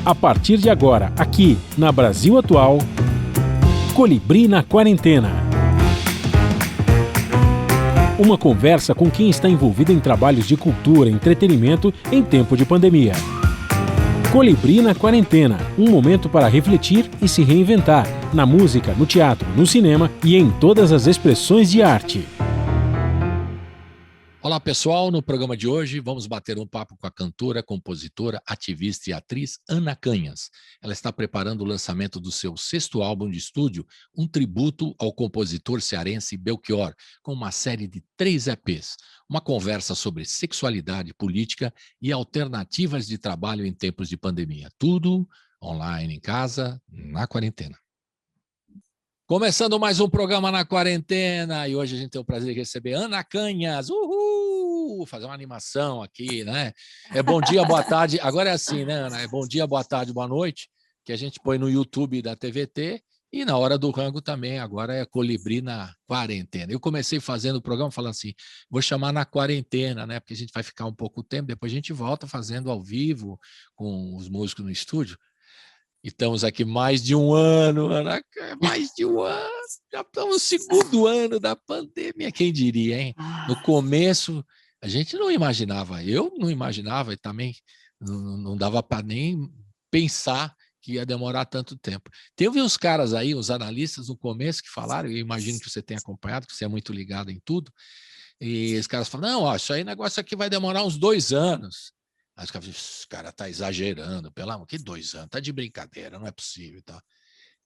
A partir de agora, aqui na Brasil Atual, Colibri na Quarentena. Uma conversa com quem está envolvido em trabalhos de cultura e entretenimento em tempo de pandemia. Colibri na Quarentena, um momento para refletir e se reinventar, na música, no teatro, no cinema e em todas as expressões de arte. Olá pessoal, no programa de hoje vamos bater um papo com a cantora, compositora, ativista e atriz Ana Canhas. Ela está preparando o lançamento do seu 6º álbum de estúdio, um tributo ao compositor cearense Belchior, com uma série de 3 EPs. Uma conversa sobre sexualidade, política e alternativas de trabalho em tempos de pandemia. Tudo online, em casa, na quarentena. Começando mais um programa na quarentena, e hoje a gente tem o prazer de receber Ana Canhas. Uhul! Fazer uma animação aqui, né? É bom dia, boa tarde. Agora é assim, né, Ana? É bom dia, boa tarde, boa noite, que a gente põe no YouTube da TVT, e na hora do rango também, agora é Colibri na Quarentena. Eu comecei fazendo o programa falando assim, vou chamar na quarentena, né? Porque a gente vai ficar um pouco tempo, depois a gente volta fazendo ao vivo, com os músicos no estúdio. E estamos aqui mais de um ano, Ana, mais de um ano, já estamos no 2º ano da pandemia, quem diria, hein? No começo, a gente não imaginava, eu não imaginava e também não dava para nem pensar que ia demorar tanto tempo. Teve uns caras aí, os analistas no começo que falaram, eu imagino que você tenha acompanhado, que você é muito ligado em tudo, e os caras falaram, não, ó, isso aí, negócio aqui vai demorar uns 2 anos. Aí os caras falam, esse cara tá exagerando, pelo amor, que 2 anos, tá de brincadeira, não é possível. Tá?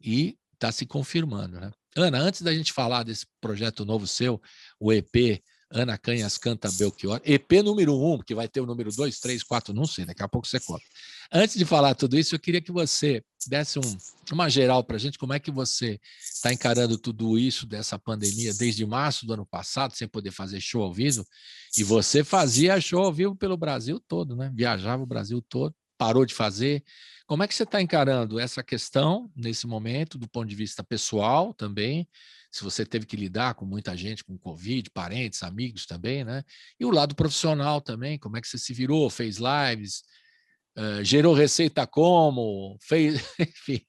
E tá se confirmando, né? Ana, antes da gente falar desse projeto novo seu, o EP Ana Canhas Canta Belchior, EP número 1, que vai ter o número 2, 3, 4, não sei, daqui a pouco você conta. Antes de falar tudo isso, eu queria que você desse uma geral para a gente, como é que você está encarando tudo isso dessa pandemia desde março do ano passado, sem poder fazer show ao vivo, e você fazia show ao vivo pelo Brasil todo, né? Viajava o Brasil todo, parou de fazer. Como é que você está encarando essa questão nesse momento, do ponto de vista pessoal também, se você teve que lidar com muita gente com Covid, parentes, amigos também, né? E o lado profissional também, como é que você se virou, fez lives, gerou receita como, fez, enfim,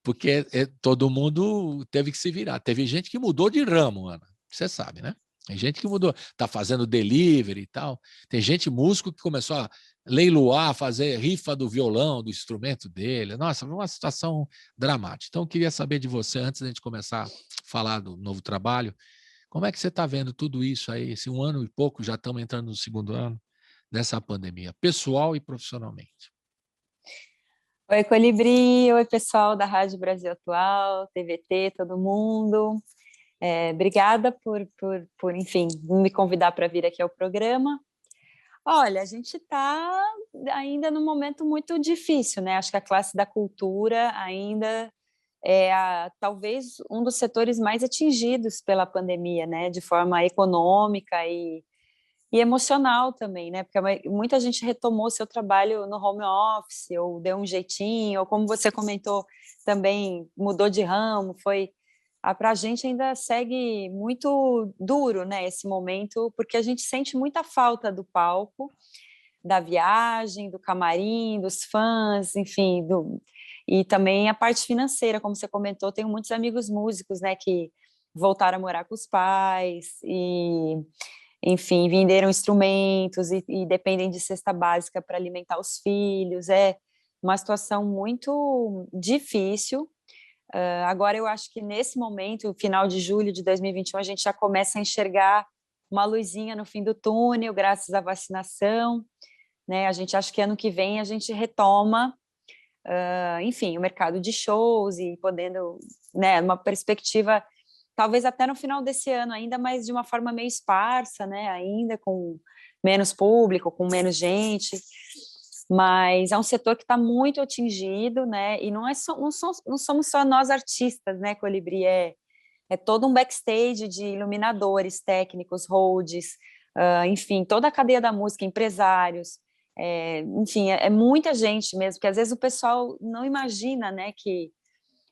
porque todo mundo teve que se virar. Teve gente que mudou de ramo, Ana, você sabe, né? Tem gente que mudou, está fazendo delivery e tal. Tem gente, músico, que começou a leiloar, fazer rifa do violão, do instrumento dele. Nossa, foi uma situação dramática. Então, eu queria saber de você, antes da gente começar a falar do novo trabalho, como é que você está vendo tudo isso aí? Esse 1 ano e pouco, já estamos entrando no 2º ano dessa pandemia, pessoal e profissionalmente. Oi, Colibri, oi, pessoal da Rádio Brasil Atual, TVT, todo mundo. Obrigada por, enfim, me convidar para vir aqui ao programa. Olha, a gente está ainda num momento muito difícil, né? Acho que a classe da cultura ainda é talvez um dos setores mais atingidos pela pandemia, né? De forma econômica e emocional também, né? Porque muita gente retomou seu trabalho no home office, ou deu um jeitinho, ou como você comentou, também mudou de ramo, para a gente ainda segue muito duro, né, esse momento, porque a gente sente muita falta do palco, da viagem, do camarim, dos fãs, enfim, e também a parte financeira, como você comentou, tenho muitos amigos músicos, né, que voltaram a morar com os pais e, enfim, venderam instrumentos e dependem de cesta básica para alimentar os filhos. É uma situação muito difícil. Agora, eu acho que nesse momento, final de julho de 2021, a gente já começa a enxergar uma luzinha no fim do túnel, graças à vacinação, né? A gente acha que ano que vem a gente retoma, enfim, o mercado de shows e podendo, né, uma perspectiva, talvez até no final desse ano ainda, mas de uma forma meio esparsa, né, ainda com menos público, com menos gente, mas é um setor que está muito atingido, né, e não somos só nós artistas, né, Colibri, é todo um backstage de iluminadores, técnicos, holds, enfim, toda a cadeia da música, empresários, enfim, é muita gente mesmo, que às vezes o pessoal não imagina, né,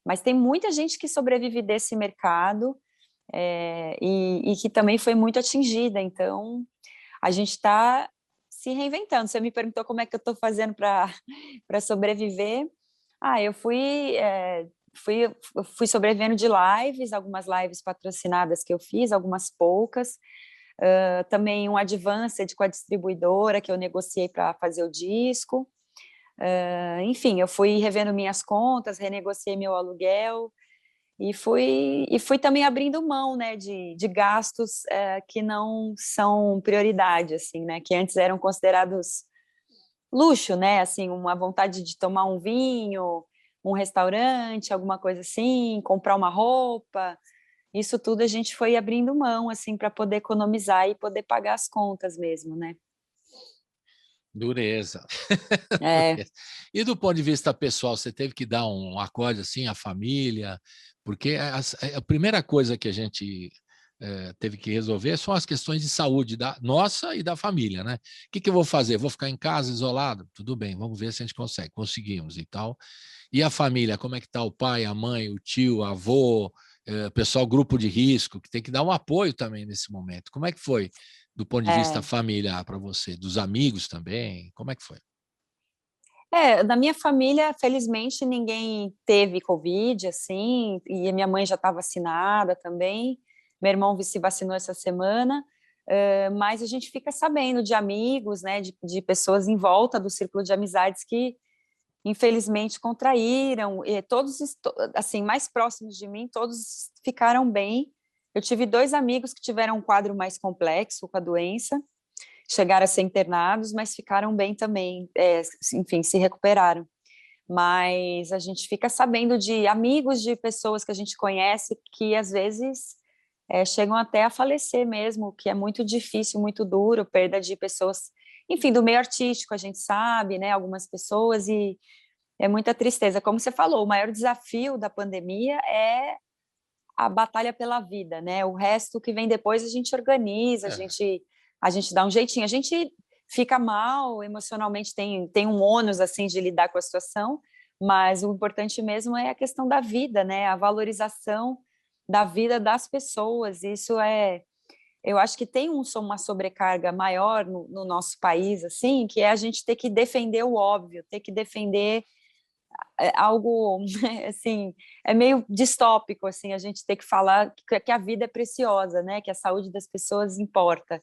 mas tem muita gente que sobrevive desse mercado, e que também foi muito atingida, então a gente está se reinventando. Você me perguntou como é que eu estou fazendo para sobreviver. Eu fui sobrevivendo de lives, algumas lives patrocinadas que eu fiz, algumas poucas. Também um advanced com a distribuidora que eu negociei para fazer o disco. Enfim, eu fui revendo minhas contas, renegociei meu aluguel e fui também abrindo mão, né, de gastos que não são prioridade, assim, né, que antes eram considerados luxo, né, assim, uma vontade de tomar um vinho, um restaurante, alguma coisa assim, comprar uma roupa. Isso tudo a gente foi abrindo mão, assim, para poder economizar e poder pagar as contas mesmo, né? Dureza. É, Dureza. E do ponto de vista pessoal, você teve que dar um acorde assim à família, porque a primeira coisa que a gente teve que resolver são as questões de saúde da nossa e da família, né? O que eu vou fazer? Vou ficar em casa isolado? Tudo bem, vamos ver se a gente consegue. Conseguimos e tal. E a família, como é que está o pai, a mãe, o tio, o avô, pessoal, grupo de risco, que tem que dar um apoio também nesse momento. Como é que foi do ponto de vista é. familiar para você? Dos amigos também? Como é que foi? Da minha família, felizmente, ninguém teve Covid, assim, e a minha mãe já está vacinada também. Meu irmão se vacinou essa semana, mas a gente fica sabendo de amigos, né, de pessoas em volta do círculo de amizades que, infelizmente, contraíram, e todos, assim, mais próximos de mim, todos ficaram bem. Eu tive 2 amigos que tiveram um quadro mais complexo com a doença, chegaram a ser internados, mas ficaram bem também, enfim, se recuperaram. Mas a gente fica sabendo de amigos de pessoas que a gente conhece que às vezes chegam até a falecer mesmo, que é muito difícil, muito duro, perda de pessoas, enfim, do meio artístico, a gente sabe, né, algumas pessoas, e é muita tristeza. Como você falou, o maior desafio da pandemia é a batalha pela vida, né? O resto que vem depois a gente organiza, É. a gente dá um jeitinho. A gente fica mal emocionalmente, tem um ônus assim de lidar com a situação, mas o importante mesmo é a questão da vida, né? A valorização da vida das pessoas. Isso eu acho que tem uma sobrecarga maior no nosso país, assim, que é a gente ter que defender o óbvio, ter que defender algo, assim, é meio distópico, assim, a gente ter que falar que a vida é preciosa, né, que a saúde das pessoas importa,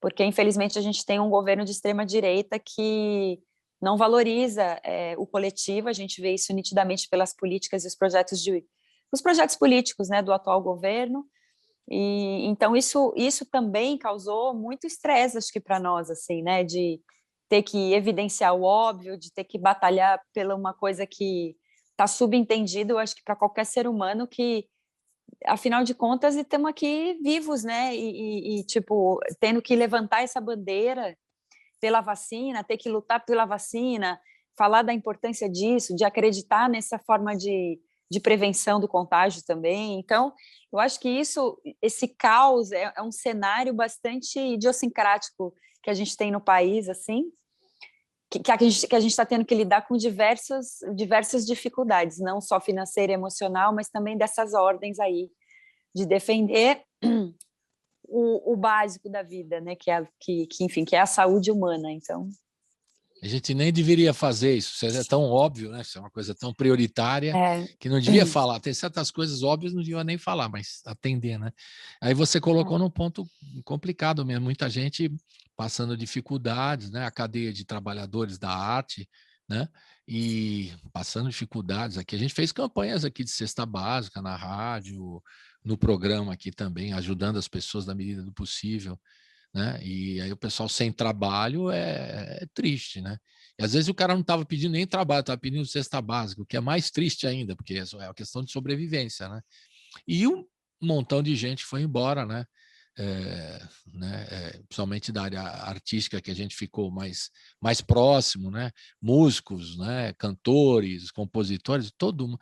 porque infelizmente a gente tem um governo de extrema direita que não valoriza o coletivo, a gente vê isso nitidamente pelas políticas e os projetos políticos, né, do atual governo, e então isso também causou muito estresse, acho que para nós, assim, né, de ter que evidenciar o óbvio, de ter que batalhar pela uma coisa que está subentendido, eu acho que para qualquer ser humano que, afinal de contas, estamos aqui vivos, né, tipo, tendo que levantar essa bandeira pela vacina, ter que lutar pela vacina, falar da importância disso, de acreditar nessa forma de prevenção do contágio também. Então, eu acho que esse caos é um cenário bastante idiosincrático que a gente tem no país, assim, que a gente está tendo que lidar com diversas dificuldades, não só financeira e emocional, mas também dessas ordens aí, de defender o básico da vida, né? Enfim, que é a saúde humana. Então, A gente nem deveria fazer isso é tão óbvio, né? Isso é uma coisa tão prioritária é, que não devia falar. Tem certas coisas óbvias, não devia nem falar, mas atender, né? Aí você colocou num ponto complicado mesmo, muita gente passando dificuldades, né? A cadeia de trabalhadores da arte, né? E passando dificuldades aqui. A gente fez campanhas aqui de cesta básica na rádio, no programa aqui também, ajudando as pessoas na medida do possível, né? E aí o pessoal sem trabalho é triste, né? E às vezes o cara não estava pedindo nem trabalho, estava pedindo cesta básica, o que é mais triste ainda, porque é uma questão de sobrevivência, né? E um montão de gente foi embora, né? Principalmente da área artística, que a gente ficou mais próximo, né? Músicos, né? Cantores, compositores, todo mundo.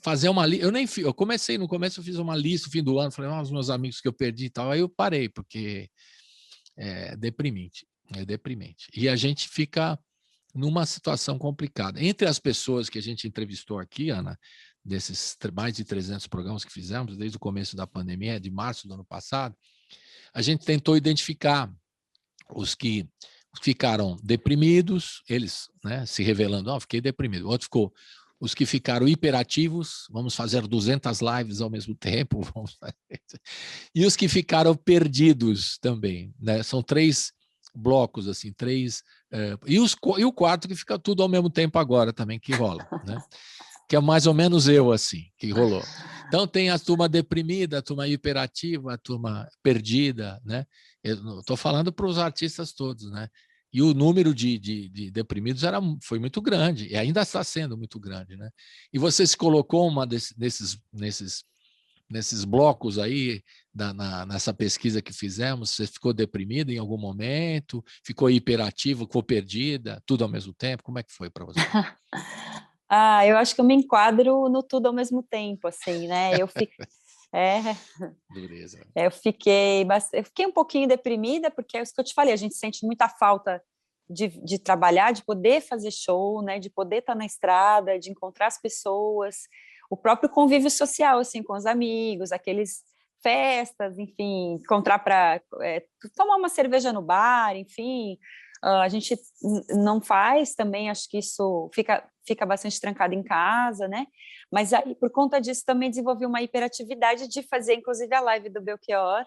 Fazer uma lista. Eu comecei, no começo eu fiz uma lista no fim do ano, falei, os meus amigos que eu perdi e tal, aí eu parei, porque é deprimente, é deprimente. E a gente fica numa situação complicada. Entre as pessoas que a gente entrevistou aqui, Ana, desses mais de 300 programas que fizemos, desde o começo da pandemia, de março do ano passado, a gente tentou identificar os que ficaram deprimidos, eles, né, se revelando, fiquei deprimido. O outro ficou os que ficaram hiperativos, vamos fazer 200 lives ao mesmo tempo, e os que ficaram perdidos também, né? São 3 blocos, assim, 3... e o quarto que fica tudo ao mesmo tempo agora também, que rola, né? Que é mais ou menos eu, assim, que rolou. Então, tem a turma deprimida, a turma hiperativa, a turma perdida, né? Eu estou falando para os artistas todos, né? E o número de deprimidos foi muito grande, e ainda está sendo muito grande, né? E você se colocou nesses blocos aí, nessa pesquisa que fizemos, você ficou deprimida em algum momento, ficou hiperativo, ficou perdida, tudo ao mesmo tempo? Como é que foi para você? Eu acho que eu me enquadro no tudo ao mesmo tempo, assim, né? É, Dureza. eu fiquei um pouquinho deprimida, porque é isso que eu te falei, a gente sente muita falta de trabalhar, de poder fazer show, né? De poder estar na estrada, de encontrar as pessoas, o próprio convívio social, assim, com os amigos, aqueles festas, enfim, encontrar para tomar uma cerveja no bar, enfim. A gente não faz também, acho que isso fica bastante trancado em casa, né? Mas aí, por conta disso, também desenvolvi uma hiperatividade de fazer, inclusive, a live do Belchior,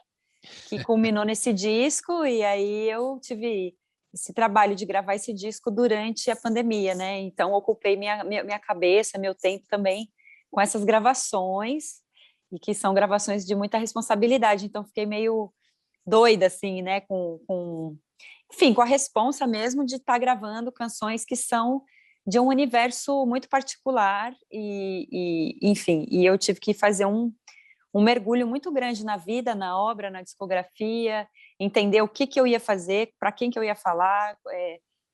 que culminou nesse disco, e aí eu tive esse trabalho de gravar esse disco durante a pandemia, né? Então, ocupei minha cabeça, meu tempo também com essas gravações, e que são gravações de muita responsabilidade, então fiquei meio doida, assim, né? Enfim, com a responsa mesmo de estar gravando canções que são de um universo muito particular, enfim, e eu tive que fazer um mergulho muito grande na vida, na obra, na discografia, entender o que eu ia fazer, para quem que eu ia falar,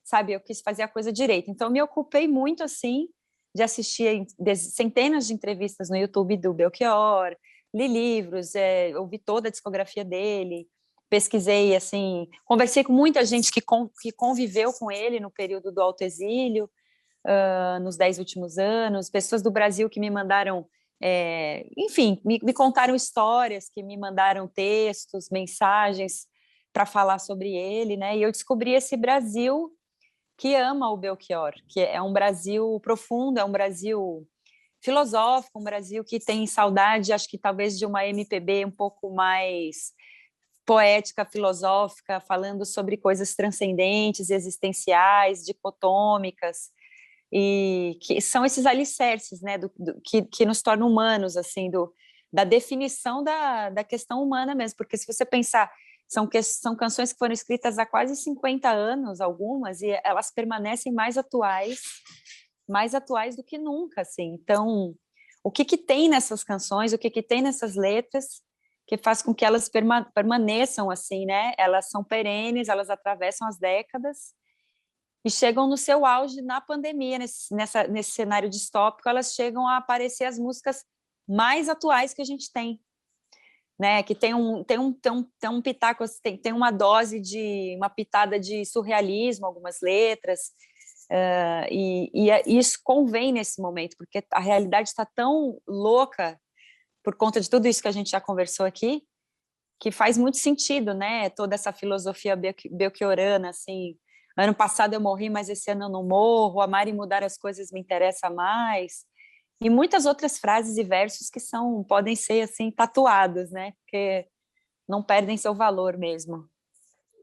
sabe, eu quis fazer a coisa direito. Então, eu me ocupei muito, assim, de assistir centenas de entrevistas no YouTube do Belchior, li livros, ouvi toda a discografia dele, pesquisei, assim, conversei com muita gente que conviveu com ele no período do autoexílio, nos 10 últimos anos, pessoas do Brasil que me mandaram, enfim, me contaram histórias, que me mandaram textos, mensagens para falar sobre ele, né? E eu descobri esse Brasil que ama o Belchior, que é um Brasil profundo, é um Brasil filosófico, um Brasil que tem saudade, acho que talvez de uma MPB um pouco mais poética, filosófica, falando sobre coisas transcendentes, existenciais, dicotômicas, e que são esses alicerces, né, que nos tornam humanos, assim, da definição da questão humana mesmo, porque se você pensar, são canções que foram escritas há quase 50 anos, algumas, e elas permanecem mais atuais do que nunca, assim. Então, o que tem nessas canções, o que tem nessas letras, que faz com que elas permaneçam assim, né? Elas são perenes, elas atravessam as décadas e chegam no seu auge na pandemia, nesse cenário distópico, elas chegam a aparecer as músicas mais atuais que a gente tem, né? Que tem um pitaco, tem uma dose uma pitada de surrealismo, algumas letras, e isso convém nesse momento, porque a realidade está tão louca por conta de tudo isso que a gente já conversou aqui, que faz muito sentido, né? Toda essa filosofia belchiorana, assim, ano passado eu morri, mas esse ano eu não morro, amar e mudar as coisas me interessa mais, e muitas outras frases e versos que podem ser, assim, tatuados, né? Porque não perdem seu valor mesmo.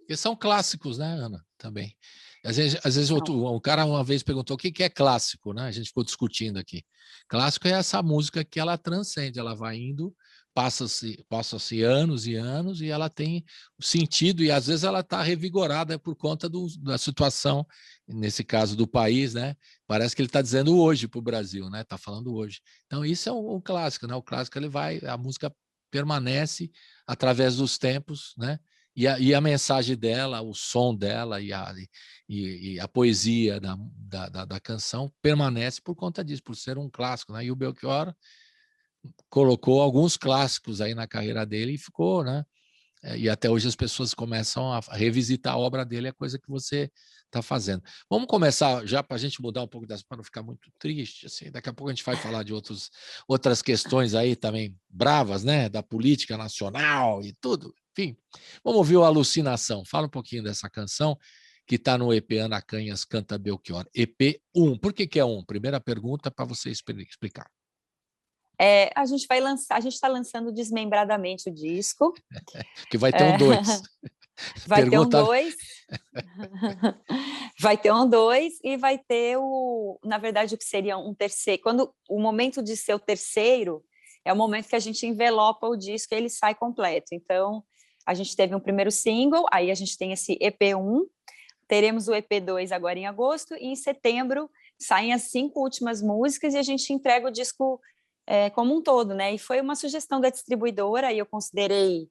E são clássicos, né, Ana? Também. Às vezes o cara uma vez perguntou o que é clássico, né? A gente ficou discutindo aqui. Clássico é essa música que ela transcende, ela vai indo, passa-se anos e anos e ela tem sentido e às vezes ela está revigorada por conta da situação, nesse caso do país, né? Parece que ele está dizendo hoje para o Brasil, né? Está falando hoje. Então isso é um clássico, né? O clássico a música permanece através dos tempos, né? E a mensagem dela, o som dela e a poesia da canção permanece por conta disso, por ser um clássico, né? E o Belchior colocou alguns clássicos aí na carreira dele e ficou, né? E até hoje as pessoas começam a revisitar a obra dele, a coisa que você está fazendo. Vamos começar já para a gente mudar um pouco para não ficar muito triste. Assim, daqui a pouco a gente vai falar de outras questões aí também bravas, né? Da política nacional e tudo. Enfim, vamos ouvir o Alucinação. Fala um pouquinho dessa canção, que está no EP Ana Canhas Canta Belchior, EP 1. Por que é 1? Primeira pergunta para você explicar. A gente vai lançar, a gente está lançando desmembradamente o disco. Que vai ter um 2. Vai ter um 2. Vai ter um 2 e vai ter na verdade, o que seria um terceiro. Quando o momento de ser o terceiro é o momento que a gente envelopa o disco e ele sai completo. Então, a gente teve um primeiro single, aí a gente tem esse EP1, teremos o EP2 agora em agosto, e em setembro saem as 5 últimas músicas e a gente entrega o disco como um todo, né? E foi uma sugestão da distribuidora, e eu considerei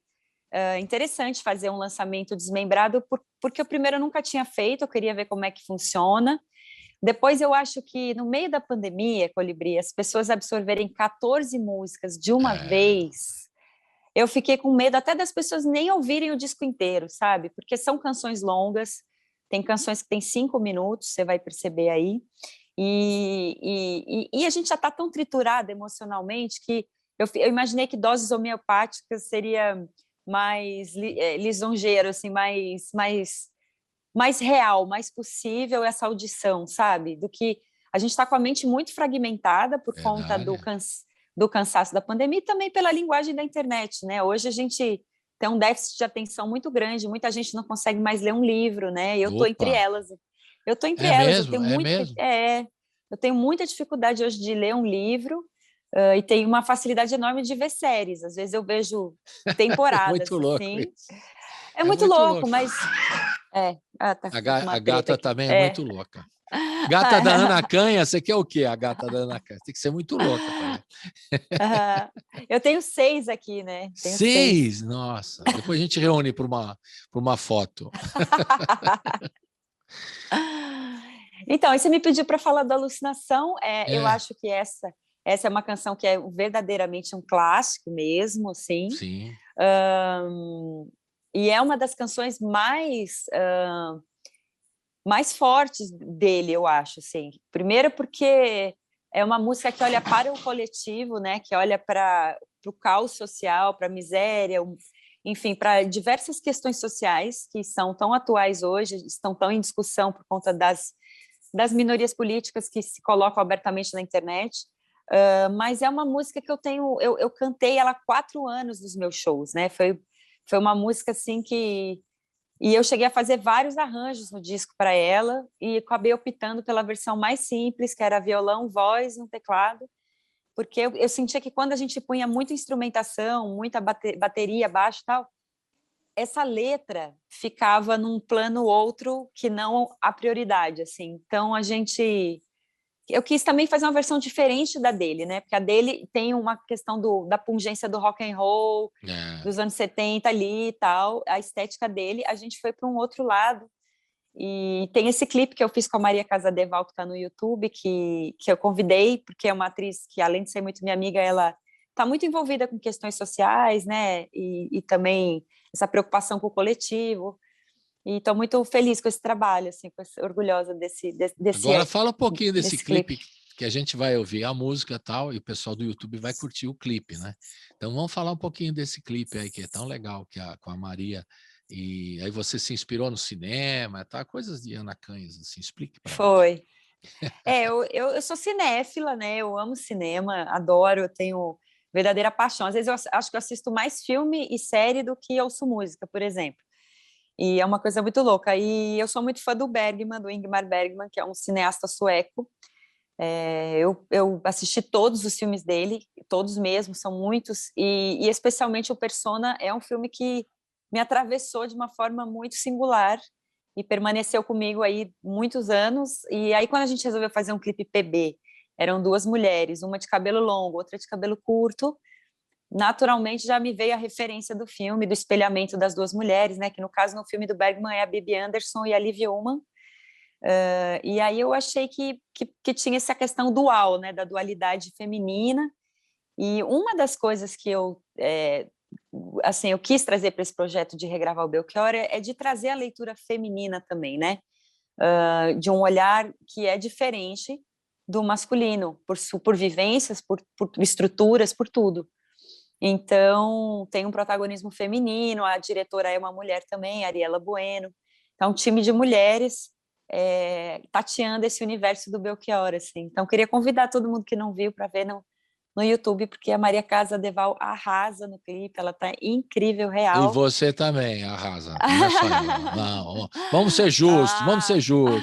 interessante fazer um lançamento desmembrado, porque o primeiro eu nunca tinha feito, eu queria ver como é que funciona. Depois eu acho que no meio da pandemia, Colibri, as pessoas absorverem 14 músicas de uma vez, eu fiquei com medo até das pessoas nem ouvirem o disco inteiro, sabe? Porque são canções longas, tem canções que tem 5 minutos, você vai perceber aí, e a gente já está tão triturada emocionalmente que eu imaginei que doses homeopáticas seria mais lisonjeiro, assim, mais real, mais possível essa audição, sabe? Do que a gente está com a mente muito fragmentada por conta do cansaço da pandemia e também pela linguagem da internet, né? Hoje a gente tem um déficit de atenção muito grande, muita gente não consegue mais ler um livro, né? Eu estou entre elas. Eu estou entre elas. Mesmo? Eu tenho muita dificuldade hoje de ler um livro. E tenho uma facilidade enorme de ver séries. Às vezes eu vejo temporadas. Muito louco assim. isso. É muito louco, mas... Tá a gata também é muito louca. Gata da Ana Canhas, você quer o quê? A gata da Ana Canhas? Tem que ser muito louca também. Eu tenho 6 aqui, né? 6? Nossa, depois a gente reúne por uma foto. Então, você me pediu para falar da Alucinação. Eu acho que essa é uma canção que é verdadeiramente um clássico mesmo, assim. Sim. E é uma das canções mais fortes dele, eu acho, assim. Primeiro porque é uma música que olha para o coletivo, né? Que olha para o caos social, para a miséria, enfim, para diversas questões sociais que são tão atuais hoje, estão tão em discussão por conta das minorias políticas que se colocam abertamente na internet. Mas é uma música que eu cantei ela há 4 anos nos meus shows, né? Foi uma música assim que... E eu cheguei a fazer vários arranjos no disco para ela e acabei optando pela versão mais simples, que era violão, voz e um teclado, porque eu sentia que quando a gente punha muita instrumentação, muita bateria, baixo e tal, essa letra ficava num plano outro que não a prioridade, assim. Então, eu quis também fazer uma versão diferente da dele, né? Porque a dele tem uma questão da pungência do rock and roll, dos anos 70 ali e tal, a estética dele. A gente foi para um outro lado. E tem esse clipe que eu fiz com a Maria Casadeval, que está no YouTube, que eu convidei, porque é uma atriz que, além de ser muito minha amiga, ela está muito envolvida com questões sociais, né? E também essa preocupação com o coletivo. E estou muito feliz com esse trabalho, assim, orgulhosa desse. Agora fala um pouquinho desse clipe que a gente vai ouvir a música e tal, e o pessoal do YouTube vai curtir o clipe, né? Então vamos falar um pouquinho desse clipe aí, que é tão legal, com a Maria. E aí você se inspirou no cinema, tá? Coisas de Ana Canhas, assim, explique para Foi. Eu sou cinéfila, né? Eu amo cinema, adoro, eu tenho verdadeira paixão. Às vezes eu acho que eu assisto mais filme e série do que ouço música, por exemplo. E é uma coisa muito louca. E eu sou muito fã do Bergman, do Ingmar Bergman, que é um cineasta sueco. Eu assisti todos os filmes dele, todos mesmo, são muitos. E especialmente o Persona é um filme que me atravessou de uma forma muito singular e permaneceu comigo aí muitos anos. E aí, quando a gente resolveu fazer um clipe PB, eram 2 mulheres, uma de cabelo longo, outra de cabelo curto. Naturalmente já me veio a referência do filme, do espelhamento das 2 mulheres, né? Que no caso, no filme do Bergman é a Bibi Andersson e a Liv Ullmann. E aí eu achei que tinha essa questão dual, né? Da dualidade feminina. E uma das coisas que eu quis trazer para esse projeto de regravar o Belchior é de trazer a leitura feminina também, né? De um olhar que é diferente do masculino, por vivências, por estruturas, por tudo. Então, tem um protagonismo feminino, a diretora é uma mulher também, Ariela Bueno. Então, um time de mulheres tateando esse universo do Belchior, assim. Então, queria convidar todo mundo que não viu para ver no YouTube, porque a Maria Casadeval arrasa no clipe, ela tá incrível, real. E você também arrasa, não é só ela. Não, vamos ser justos, vamos ser justos.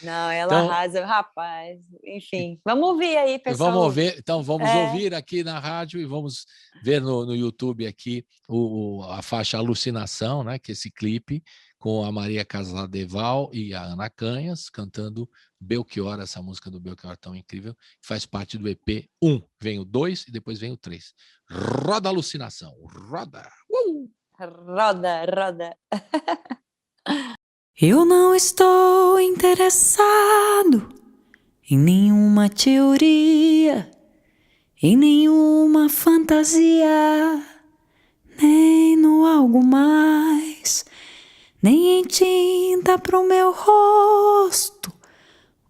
Não, ela arrasa, rapaz. Enfim, vamos ouvir aí, pessoal. Vamos ouvir, então vamos ouvir aqui na rádio e vamos ver no YouTube aqui a faixa Alucinação, né? Que é esse clipe com a Maria Casadeval e a Ana Canhas cantando Belchior, essa música do Belchior tão incrível, que faz parte do EP 1. Vem o 2 e depois vem o 3. Roda Alucinação, roda! Roda, roda. Eu não estou interessado em nenhuma teoria, em nenhuma fantasia, nem no algo mais, nem em tinta pro meu rosto,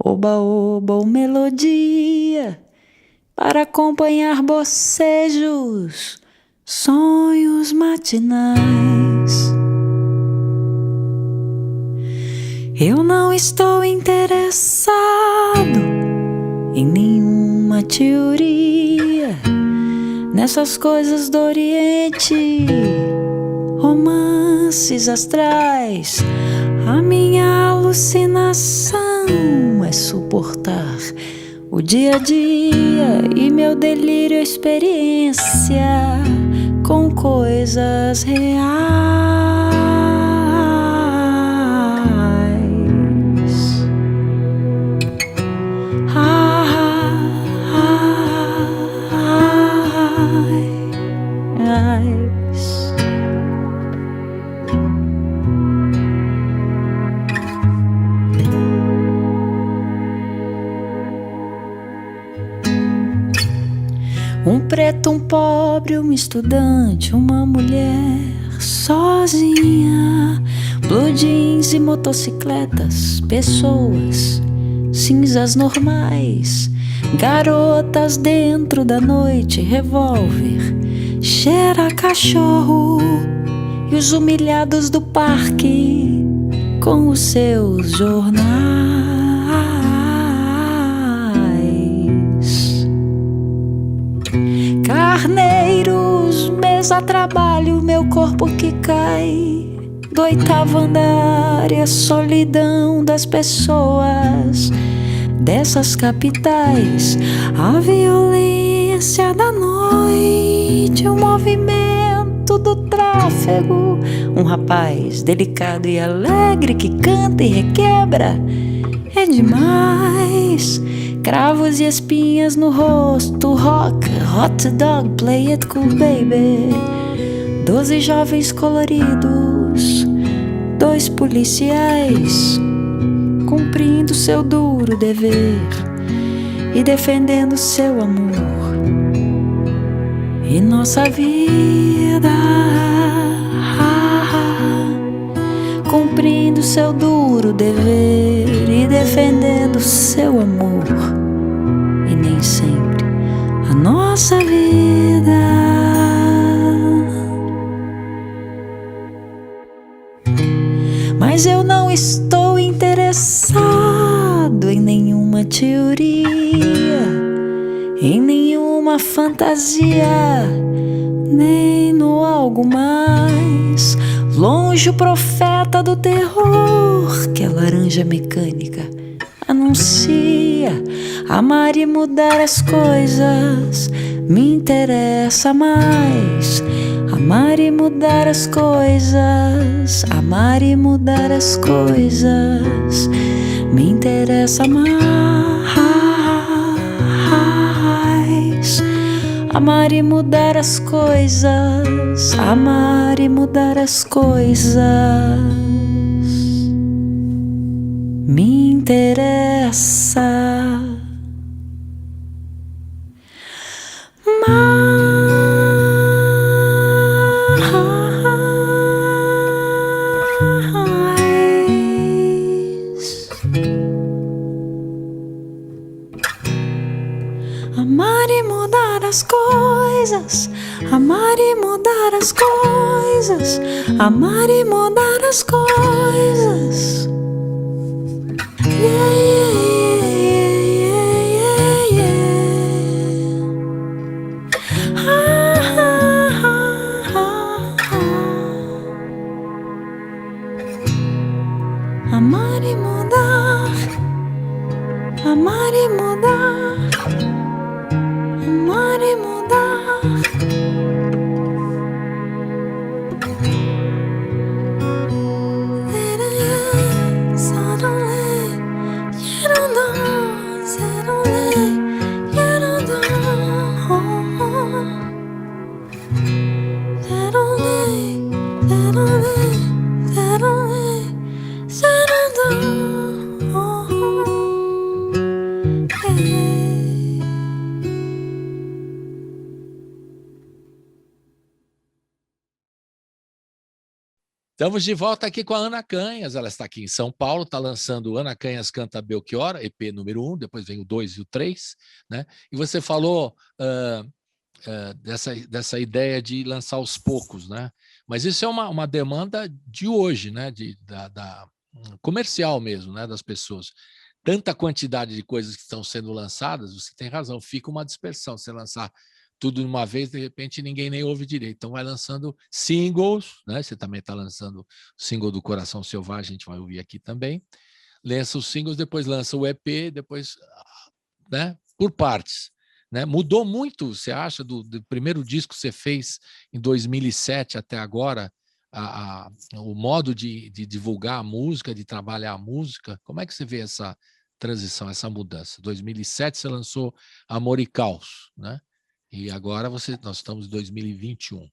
oba-oba ou melodia, para acompanhar bocejos, sonhos matinais. Eu não estou interessado em nenhuma teoria, nessas coisas do Oriente, romances astrais. A minha alucinação é suportar o dia a dia e meu delírio é experiência com coisas reais. Um preto, um pobre, um estudante, uma mulher sozinha, blue jeans e motocicletas, pessoas, cinzas normais, garotas dentro da noite, revólver, cheira a cachorro, e os humilhados do parque com os seus jornais. Carneiros, mesa, trabalho, meu corpo que cai do 8º andar, e a solidão das pessoas dessas capitais, a violência da noite, o movimento do tráfego, um rapaz delicado e alegre que canta e requebra, é demais. Cravos e espinhas no rosto, rock, hot dog, play it cool baby. 12 jovens coloridos, 2 policiais, cumprindo seu duro dever e defendendo seu amor. E nossa vida, cumprindo seu duro dever e defendendo seu amor. E nem sempre a nossa vida. Mas eu não estou interessado em nenhuma teoria, em nenhuma fantasia, nem no algo mais. Longe o profeta do terror que a laranja mecânica anuncia. Amar e mudar as coisas me interessa mais. Amar e mudar as coisas, amar e mudar as coisas me interessa mais. Amar e mudar as coisas, amar e mudar as coisas me interessa mais. Amar e mudar as coisas, amar e mudar as coisas, amar e mudar as coisas. Yeah, yeah, yeah, yeah, yeah, yeah. Ah, ah, ah, ah. Amar e mudar, amar e mudar, amar e mudar. Estamos de volta aqui com a Ana Canhas, ela está aqui em São Paulo, está lançando Ana Canhas Canta Belchior, EP número 1, depois vem o 2 e o 3, né? E você falou dessa ideia de lançar aos poucos, né? Mas isso é uma demanda de hoje, né? Da comercial mesmo, né? Das pessoas. Tanta quantidade de coisas que estão sendo lançadas, você tem razão, fica uma dispersão. Você lançar tudo de uma vez, de repente ninguém nem ouve direito. Então vai lançando singles, né? Você também está lançando o single do Coração Selvagem, a gente vai ouvir aqui também. Lança os singles, depois lança o EP, depois, né? Por partes. Né? Mudou muito, você acha, do primeiro disco que você fez em 2007 até agora, o modo de divulgar a música, de trabalhar a música? Como é que você vê essa transição, essa mudança? Em 2007 você lançou Amor e Caos, né? E agora nós estamos em 2021. O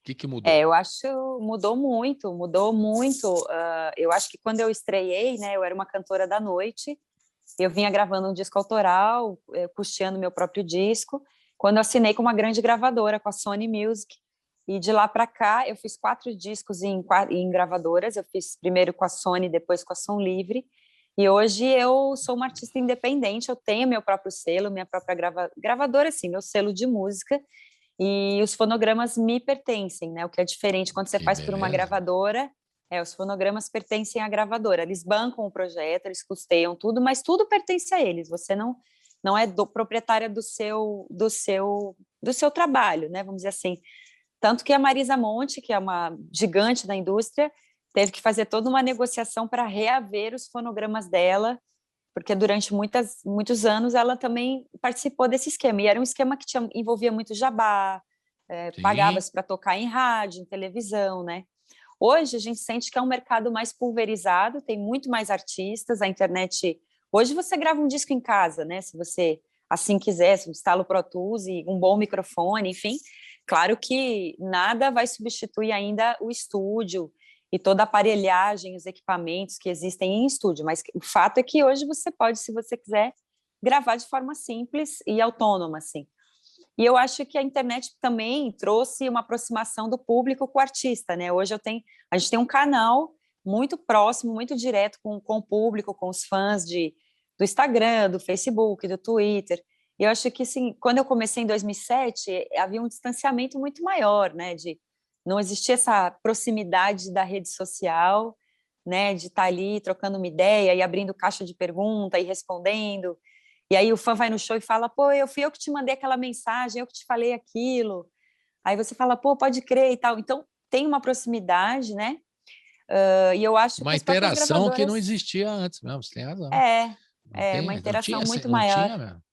que mudou? Eu acho mudou muito, mudou muito. Eu acho que quando eu estreiei, né, eu era uma cantora da noite, eu vinha gravando um disco autoral, custeando meu próprio disco, quando eu assinei com uma grande gravadora, com a Sony Music, e de lá para cá eu fiz 4 discos em gravadoras, eu fiz primeiro com a Sony, depois com a Som Livre, e hoje eu sou uma artista independente, eu tenho meu próprio selo, minha própria gravadora, assim, meu selo de música, e os fonogramas me pertencem, né? O que é diferente quando você faz por uma gravadora, os fonogramas pertencem à gravadora, eles bancam o projeto, eles custeiam tudo, mas tudo pertence a eles, você não é proprietária do seu trabalho, né? Vamos dizer assim. Tanto que a Marisa Monte, que é uma gigante da indústria, teve que fazer toda uma negociação para reaver os fonogramas dela, porque durante muitos anos ela também participou desse esquema, e era um esquema que envolvia muito jabá, pagava-se para tocar em rádio, em televisão, né? Hoje a gente sente que é um mercado mais pulverizado, tem muito mais artistas, a internet... Hoje você grava um disco em casa, né? Se você assim quiser, se instala o Pro Tools e um bom microfone, enfim. Claro que nada vai substituir ainda o estúdio e toda a aparelhagem, os equipamentos que existem em estúdio, mas o fato é que hoje você pode, se você quiser, gravar de forma simples e autônoma, assim. E eu acho que a internet também trouxe uma aproximação do público com o artista, né? Hoje a gente tem um canal muito próximo, muito direto com o público, com os fãs do Instagram, do Facebook, do Twitter. E eu acho que, assim, quando eu comecei em 2007, havia um distanciamento muito maior, né? Não existia essa proximidade da rede social, né? De estar ali trocando uma ideia e abrindo caixa de pergunta e respondendo. E aí o fã vai no show e fala, pô, fui eu que te mandei aquela mensagem, eu que te falei aquilo. Aí você fala, pô, pode crer e tal. Então, tem uma proximidade, né? E eu acho uma que as interação gravadoras... que não existia antes mesmo, você tem razão. Uma interação muito não maior. Tinha mesmo.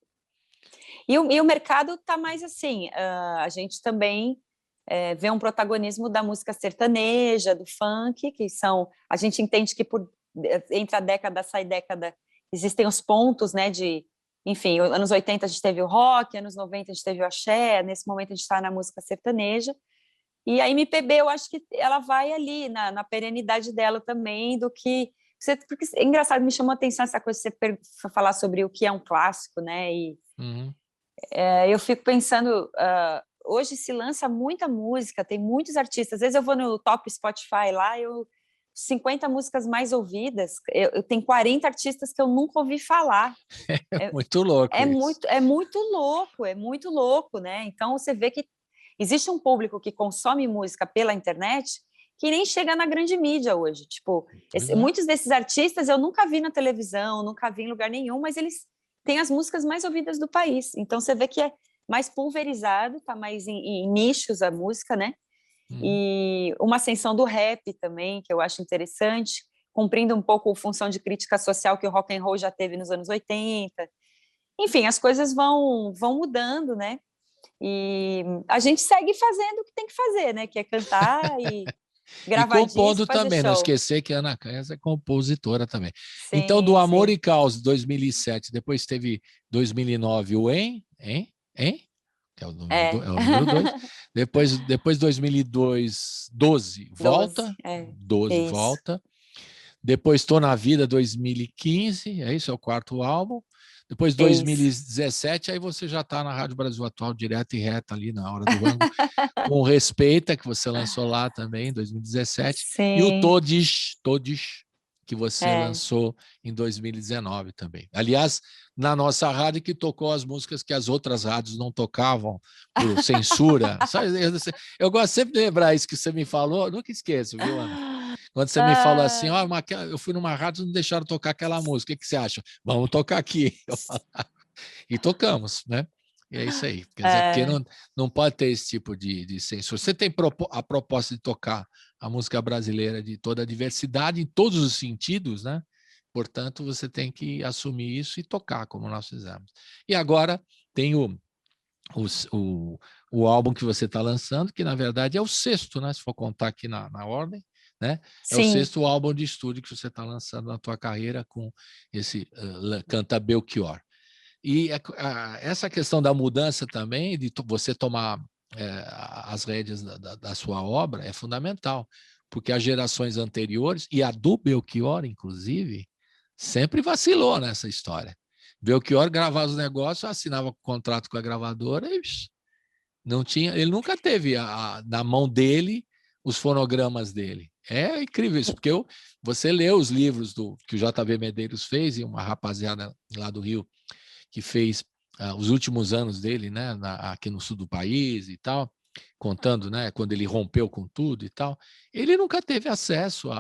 E o mercado está mais assim, a gente também vê um protagonismo da música sertaneja, do funk, que são... A gente entende que entre a década, sai década, existem os pontos, né, enfim, anos 80 a gente teve o rock, anos 90 a gente teve o axé, nesse momento a gente está na música sertaneja, e a MPB eu acho que ela vai ali, na perenidade dela também, do que... Porque é engraçado, me chamou a atenção essa coisa de você falar sobre o que é um clássico, né, e eu fico pensando, hoje se lança muita música, tem muitos artistas, às vezes eu vou no top Spotify lá, eu 50 músicas mais ouvidas, eu tenho 40 artistas que eu nunca ouvi falar. É muito louco isso. É muito louco, né? Então você vê que existe um público que consome música pela internet que nem chega na grande mídia hoje. Tipo, muitos desses artistas eu nunca vi na televisão, nunca vi em lugar nenhum, mas eles têm as músicas mais ouvidas do país. Então você vê que é mais pulverizado, tá mais em nichos a música, né? E uma ascensão do rap também, que eu acho interessante, cumprindo um pouco a função de crítica social que o rock and roll já teve nos anos 80. Enfim, as coisas vão mudando, né? E a gente segue fazendo o que tem que fazer, né? Que é cantar e gravar e compondo disco, fazer também, show. não esquecer que a Ana Canhas é compositora também. Sim, então, do Amor sim. e Caos, 2007, depois teve 2009 o Hein? Que é o número 2. Depois 2002, 12, Volta. 12, isso. Volta. Depois Tô na Vida, 2015, é isso, é o quarto álbum. Depois 2017, aí você já está na Rádio Brasil Atual, direto e reto ali na hora do rango, com Respeita, que você lançou lá também em 2017, Sim. e o Todes, que você lançou em 2019 também. Aliás, na nossa rádio que tocou as músicas que as outras rádios não tocavam por censura. Eu gosto sempre de lembrar isso que você me falou, nunca esqueço, viu, Ana? Quando você me falou assim, eu fui numa rádio e não deixaram tocar aquela música, o que você acha? Vamos tocar aqui. E tocamos, né? E é isso aí. Quer dizer, porque não pode ter esse tipo de censura. Você tem a proposta de tocar a música brasileira de toda a diversidade, em todos os sentidos, né? Portanto, você tem que assumir isso e tocar, como nós fizemos. E agora tem o álbum que você está lançando, que na verdade é o sexto, né? Se for contar aqui na ordem, né? É o sexto álbum de estúdio que você está lançando na tua carreira com esse Canta Belchior. E essa questão da mudança também, de você tomar as rédeas da sua obra, é fundamental, porque as gerações anteriores, e a do Belchior, inclusive, sempre vacilou nessa história. Belchior gravava os negócios, assinava contrato com a gravadora e não tinha, ele nunca teve na mão dele os fonogramas dele. É incrível isso, porque você lê os livros que o JB Medeiros fez, e uma rapaziada lá do Rio que fez os últimos anos dele, né, aqui no sul do país e tal, contando, né, quando ele rompeu com tudo e tal, ele nunca teve acesso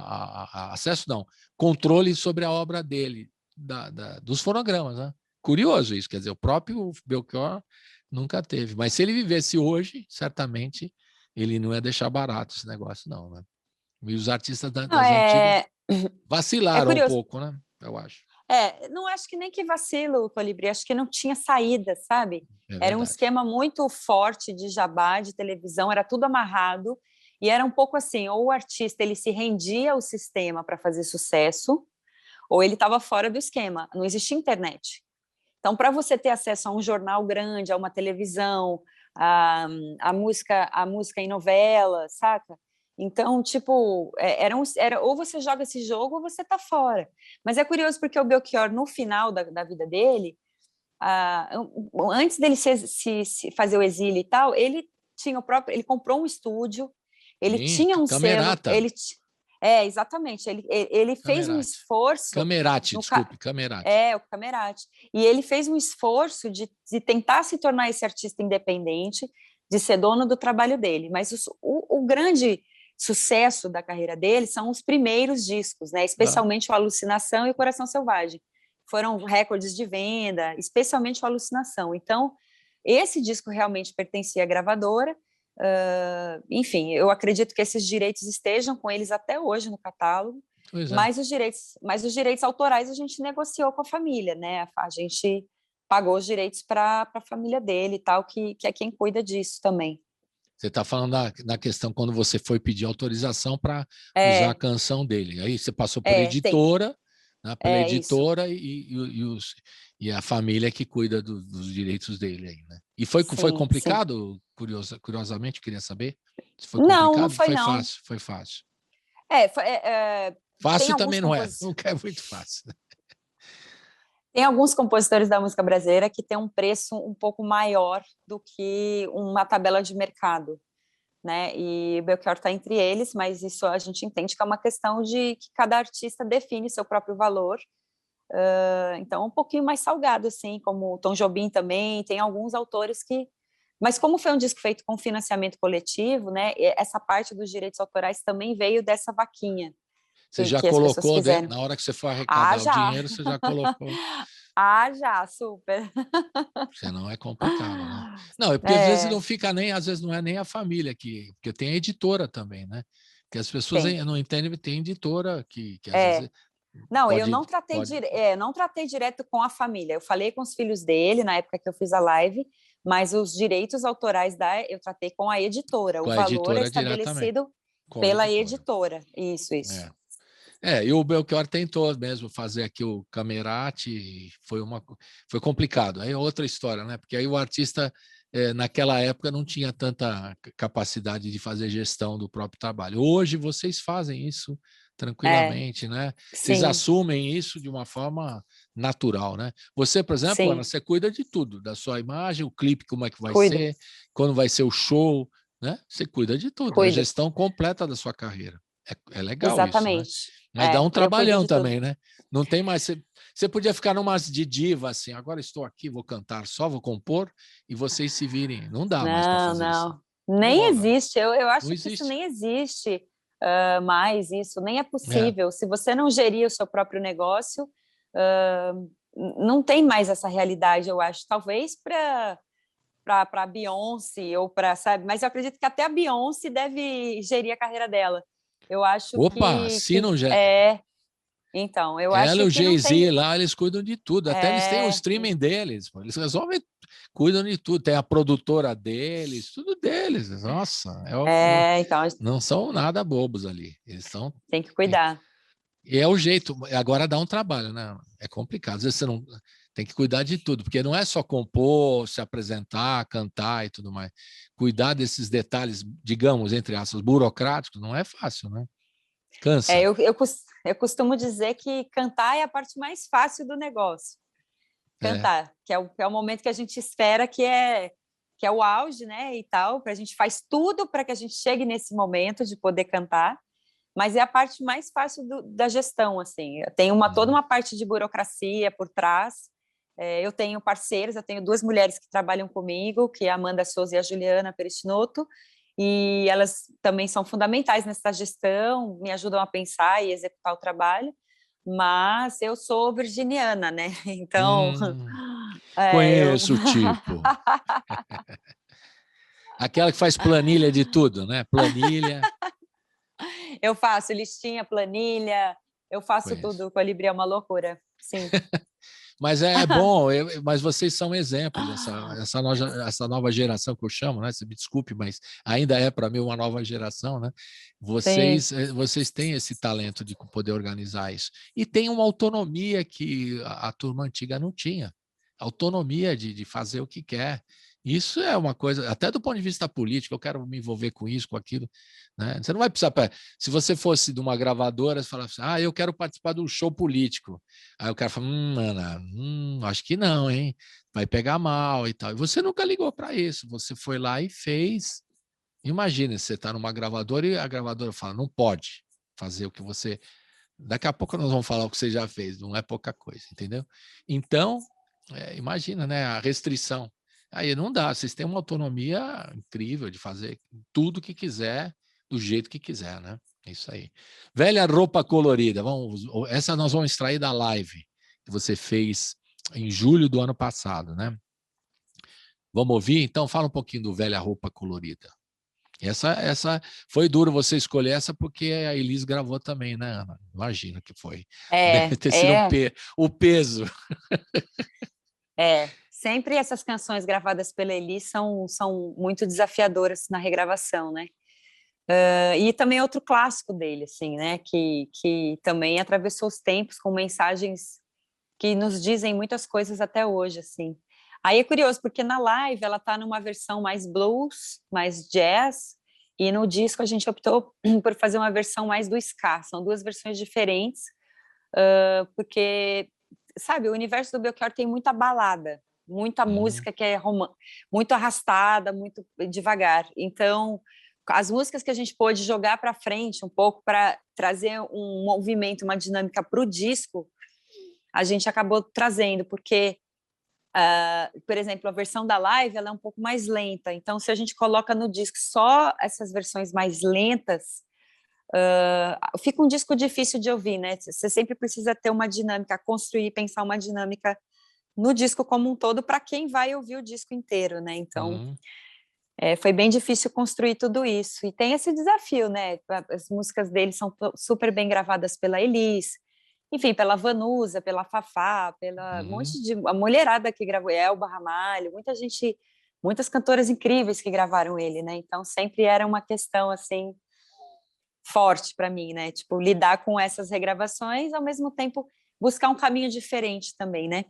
controle sobre a obra dele, dos fonogramas, né? Curioso isso, quer dizer, o próprio Belchior nunca teve, mas se ele vivesse hoje, certamente ele não ia deixar barato esse negócio, não, né? E os artistas das antigas vacilaram um pouco, né? Eu acho. Não acho que nem que vacilo, Colibri, acho que não tinha saída, sabe? Era um esquema muito forte de jabá, de televisão, era tudo amarrado, e era um pouco assim, ou o artista ele se rendia ao sistema para fazer sucesso, ou ele estava fora do esquema, não existia internet. Então, para você ter acesso a um jornal grande, a uma televisão, a música em novela, saca? Então, tipo, era ou você joga esse jogo ou você tá fora. Mas é curioso porque o Belchior, no final da vida dele, antes dele se fazer o exílio e tal, ele comprou um estúdio, ele tinha um Camerata. selo, exatamente, ele fez um esforço... Camerati. O Camerati. E ele fez um esforço de tentar se tornar esse artista independente, de ser dono do trabalho dele, mas o grande sucesso da carreira dele são os primeiros discos, né? Especialmente o Alucinação e o Coração Selvagem. Foram recordes de venda, especialmente o Alucinação. Então, esse disco realmente pertencia à gravadora. Enfim, eu acredito que esses direitos estejam com eles até hoje no catálogo, mas os direitos autorais a gente negociou com a família, né? A gente pagou os direitos para a família dele e tal, que é quem cuida disso também. Você está falando na questão quando você foi pedir autorização para usar a canção dele. Aí você passou por editora, né, pela editora e a família que cuida dos direitos dele aí, né? E foi complicado, curiosamente, queria saber. Se foi complicado? Não foi não. Foi fácil. Fácil também não é, nunca é muito fácil. Tem alguns compositores da música brasileira que têm um preço um pouco maior do que uma tabela de mercado, né? E o Belchior está entre eles, mas isso a gente entende que é uma questão de que cada artista define seu próprio valor. Então, um pouquinho mais salgado, assim, como o Tom Jobim também, tem alguns autores que... Mas como foi um disco feito com financiamento coletivo, né? Essa parte dos direitos autorais também veio dessa vaquinha Você já que as pessoas colocou, fizeram. na hora que você for Ah, arrecadar o já! dinheiro, você já colocou. Ah, já, super! Senão é complicado, né? Não, é porque às vezes É, não fica nem, às vezes não é nem a família que, porque tem a editora também, né? Porque as pessoas tem. não entendem, tem editora que às É. vezes Não, eu pode, não tratei, pode. não tratei direto com a família. Eu falei com os filhos dele na época que eu fiz a live, mas os direitos autorais eu tratei com a editora. Com O a valor é editora diretamente, estabelecido com a pela editora. editora. Isso, isso. É. E o Belchior tentou mesmo fazer aqui o Camerati, e foi complicado. Aí é outra história, né? Porque aí o artista, naquela época, não tinha tanta capacidade de fazer gestão do próprio trabalho. Hoje vocês fazem isso tranquilamente, né? Vocês Sim, assumem isso de uma forma natural, né? Você, por exemplo, Ana, sim. você cuida de tudo, da sua imagem, o clipe, como é que vai Cuido, ser, quando vai ser o show, né? Você cuida de tudo, é a cuido. gestão completa da sua carreira. É legal isso, né? Exatamente. Mas dá um Eu cuido trabalhão de tudo. também, né? Não tem mais. Você podia ficar numas de diva assim, agora estou aqui, vou cantar só, vou compor, e vocês se virem. Não dá mais para Não, fazer isso. não. Não Nem rola, existe. Eu não acho que isso existe. nem existe mais, isso nem é É, possível. Se você não gerir o seu próprio negócio, ah, não tem mais essa realidade, eu acho. Talvez para a Beyoncé ou para, sabe? Mas eu acredito que até a Beyoncé deve gerir a carreira dela. Eu acho opa, se não já. é. Então, eu Ela e acho o que não Jay-Z tem. lá, eles cuidam de tudo. Até eles têm o É, streaming deles. Pô. Eles resolvem, cuidam de tudo. Tem a produtora deles, tudo deles. Nossa, então não são nada bobos ali. Eles são. tem que cuidar. E é o jeito. Agora dá um trabalho, né? É complicado. Às vezes você não tem que cuidar de tudo, porque não é só compor, se apresentar, cantar e tudo mais. Cuidar desses detalhes, digamos, entre aspas, burocráticos, não é fácil, né? Cansa. Eu costumo dizer que cantar é a parte mais fácil do negócio. É. Cantar, que é o momento que a gente espera que é o auge, né, e tal, a gente faz tudo para que a gente chegue nesse momento de poder cantar, mas é a parte mais fácil da gestão, assim. Tem toda uma parte de burocracia por trás. Eu tenho parceiros, eu tenho 2 mulheres que trabalham comigo, que é a Amanda Souza e a Juliana Peristinotto, e elas também são fundamentais nessa gestão, me ajudam a pensar e executar o trabalho, mas eu sou virginiana, né? Então, eu Conheço o tipo. Aquela que faz planilha de tudo, né? Planilha. eu faço listinha, planilha, eu faço Conheço. tudo. O Colibri é uma loucura, sim. Mas é bom, mas vocês são exemplos, essa nova geração que eu chamo, né? Você me desculpe, mas ainda é para mim uma nova geração, né? Sim, Vocês têm esse talento de poder organizar isso. E tem uma autonomia que a turma antiga não tinha. Autonomia de fazer o que quer. Isso é uma coisa, até do ponto de vista político, eu quero me envolver com isso, com aquilo. Né? Você não vai precisar. Se você fosse de uma gravadora, você falasse, eu quero participar de um show político. Aí o cara fala, Ana, acho que não, hein? Vai pegar mal e tal. E você nunca ligou para isso, você foi lá e fez. Imagina, você está numa gravadora e a gravadora fala, não pode fazer o que você. Daqui a pouco nós vamos falar o que você já fez, não é pouca coisa, entendeu? Então, imagina, né? A restrição. Aí não dá, vocês têm uma autonomia incrível de fazer tudo que quiser, do jeito que quiser, né? É isso aí. Velha roupa colorida. Essa nós vamos extrair da live que você fez em julho do ano passado, né? Vamos ouvir? Então, fala um pouquinho do Velha Roupa Colorida. Essa foi duro você escolher essa porque a Elis gravou também, né, Ana? Imagino que foi. Deve ter sido o peso. Sempre essas canções gravadas pela Elis são muito desafiadoras na regravação, né? E também outro clássico dele, assim, né? Que também atravessou os tempos com mensagens que nos dizem muitas coisas até hoje, assim. Aí é curioso, porque na live ela tá numa versão mais blues, mais jazz, e no disco a gente optou por fazer uma versão mais do ska. São 2 versões diferentes, porque, sabe, o universo do Belchior tem muita balada, muita música que é muito arrastada, muito devagar. Então, as músicas que a gente pôde jogar para frente um pouco para trazer um movimento, uma dinâmica para o disco, a gente acabou trazendo, porque, por exemplo, a versão da live ela é um pouco mais lenta, então se a gente coloca no disco só essas versões mais lentas, fica um disco difícil de ouvir, né? Você sempre precisa ter uma dinâmica, construir, pensar uma dinâmica no disco como um todo para quem vai ouvir o disco inteiro, né? Então, foi bem difícil construir tudo isso. E tem esse desafio, né? As músicas dele são super bem gravadas pela Elis, enfim, pela Vanusa, pela Fafá, pela monte de a mulherada que gravou, Elba Ramalho, muitas cantoras incríveis que gravaram ele, né? Então sempre era uma questão assim forte para mim, né? Tipo, lidar com essas regravações, ao mesmo tempo buscar um caminho diferente também, né?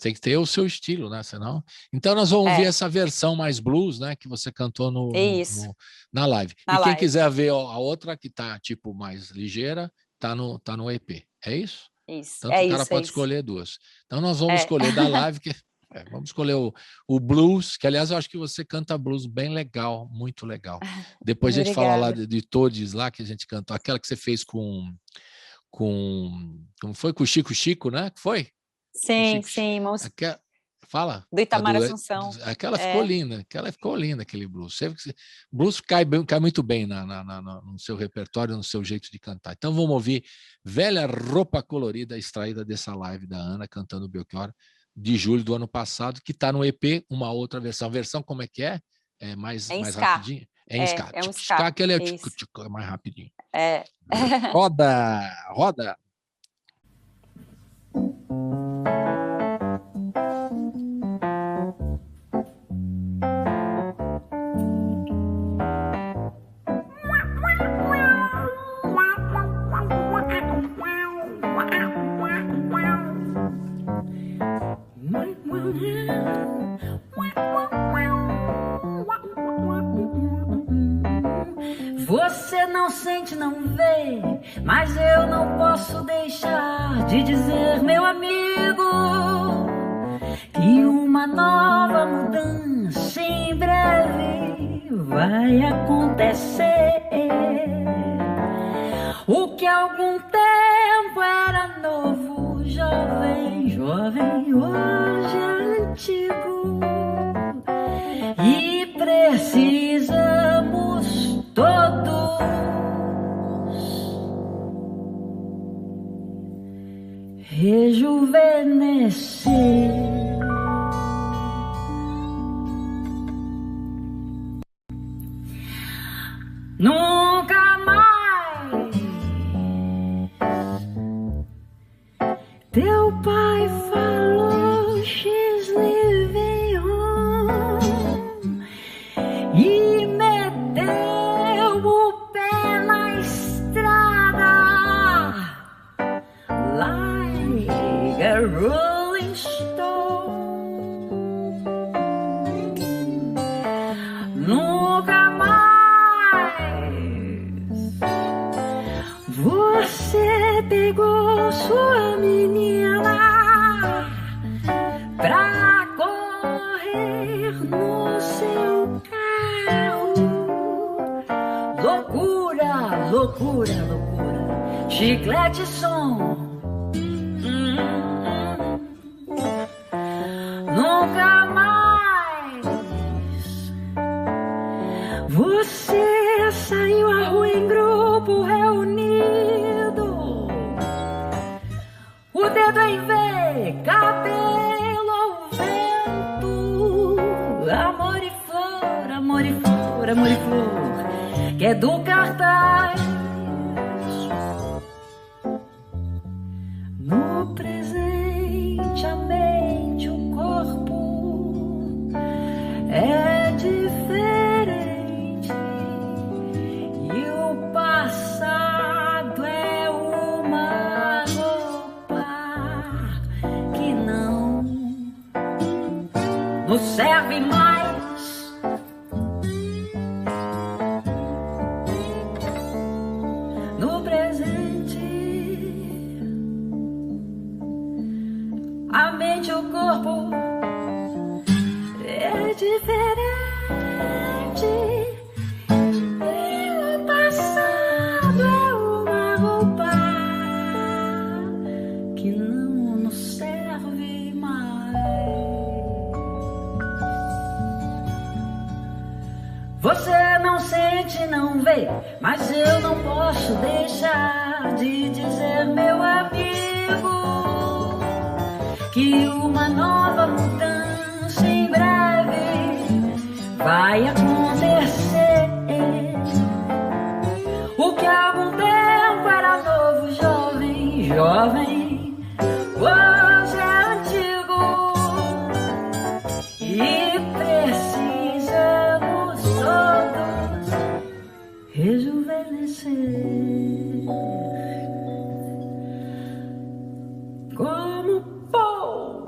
Tem que ter o seu estilo, né? Senão... Então nós vamos ver essa versão mais blues, né? Que você cantou na live. Quem quiser ver a outra, que tá tipo mais ligeira, tá no EP. É isso? Isso. Então o cara pode escolher duas. Então nós vamos escolher da live, vamos escolher o blues, que aliás eu acho que você canta blues bem legal, muito legal. Depois a gente fala lá de Todes lá, que a gente cantou, aquela que você fez como foi? Com o Chico, né? Que foi? Sim. Fala. Do Itamar Assunção. Aquela ficou linda, aquele blues. Blues cai muito bem no seu repertório, no seu jeito de cantar. Então vamos ouvir Velha Roupa Colorida, extraída dessa live da Ana, cantando Belchior, de julho do ano passado, que está no EP, uma outra versão. A versão como é que é? É mais rapidinho? É em ska. É um ska. Aquele é mais rapidinho. Roda! Você não sente, não vê, mas eu não posso deixar de dizer, meu amigo, que uma nova mudança em breve vai acontecer. O que há algum tempo era novo, jovem, hoje é antigo. E precisamos todos rejuvenescer. Nunca mais teu pai falou she's living home e meteu o pé na estrada like a rolling stone. Nunca mais você pegou sua menina pra correr no seu carro. Loucura, loucura, loucura, chiclete som. Nunca mais você saiu à rua em grupo reunido, o dedo em V, cabelo ao vento, amor e flor, amor e flor, amor e flor, que é do cartaz. No presente a mente, o corpo é diferente e o passado é uma roupa que não nos serve mais. No presente a mente e o corpo é diferente não vê, mas eu não posso deixar de dizer, meu amigo, que uma nova mudança em breve vai acontecer. O que há algum tempo era novo, jovem, jovem, hoje é antigo e precisamos todos rejuvenescer. Como Paul,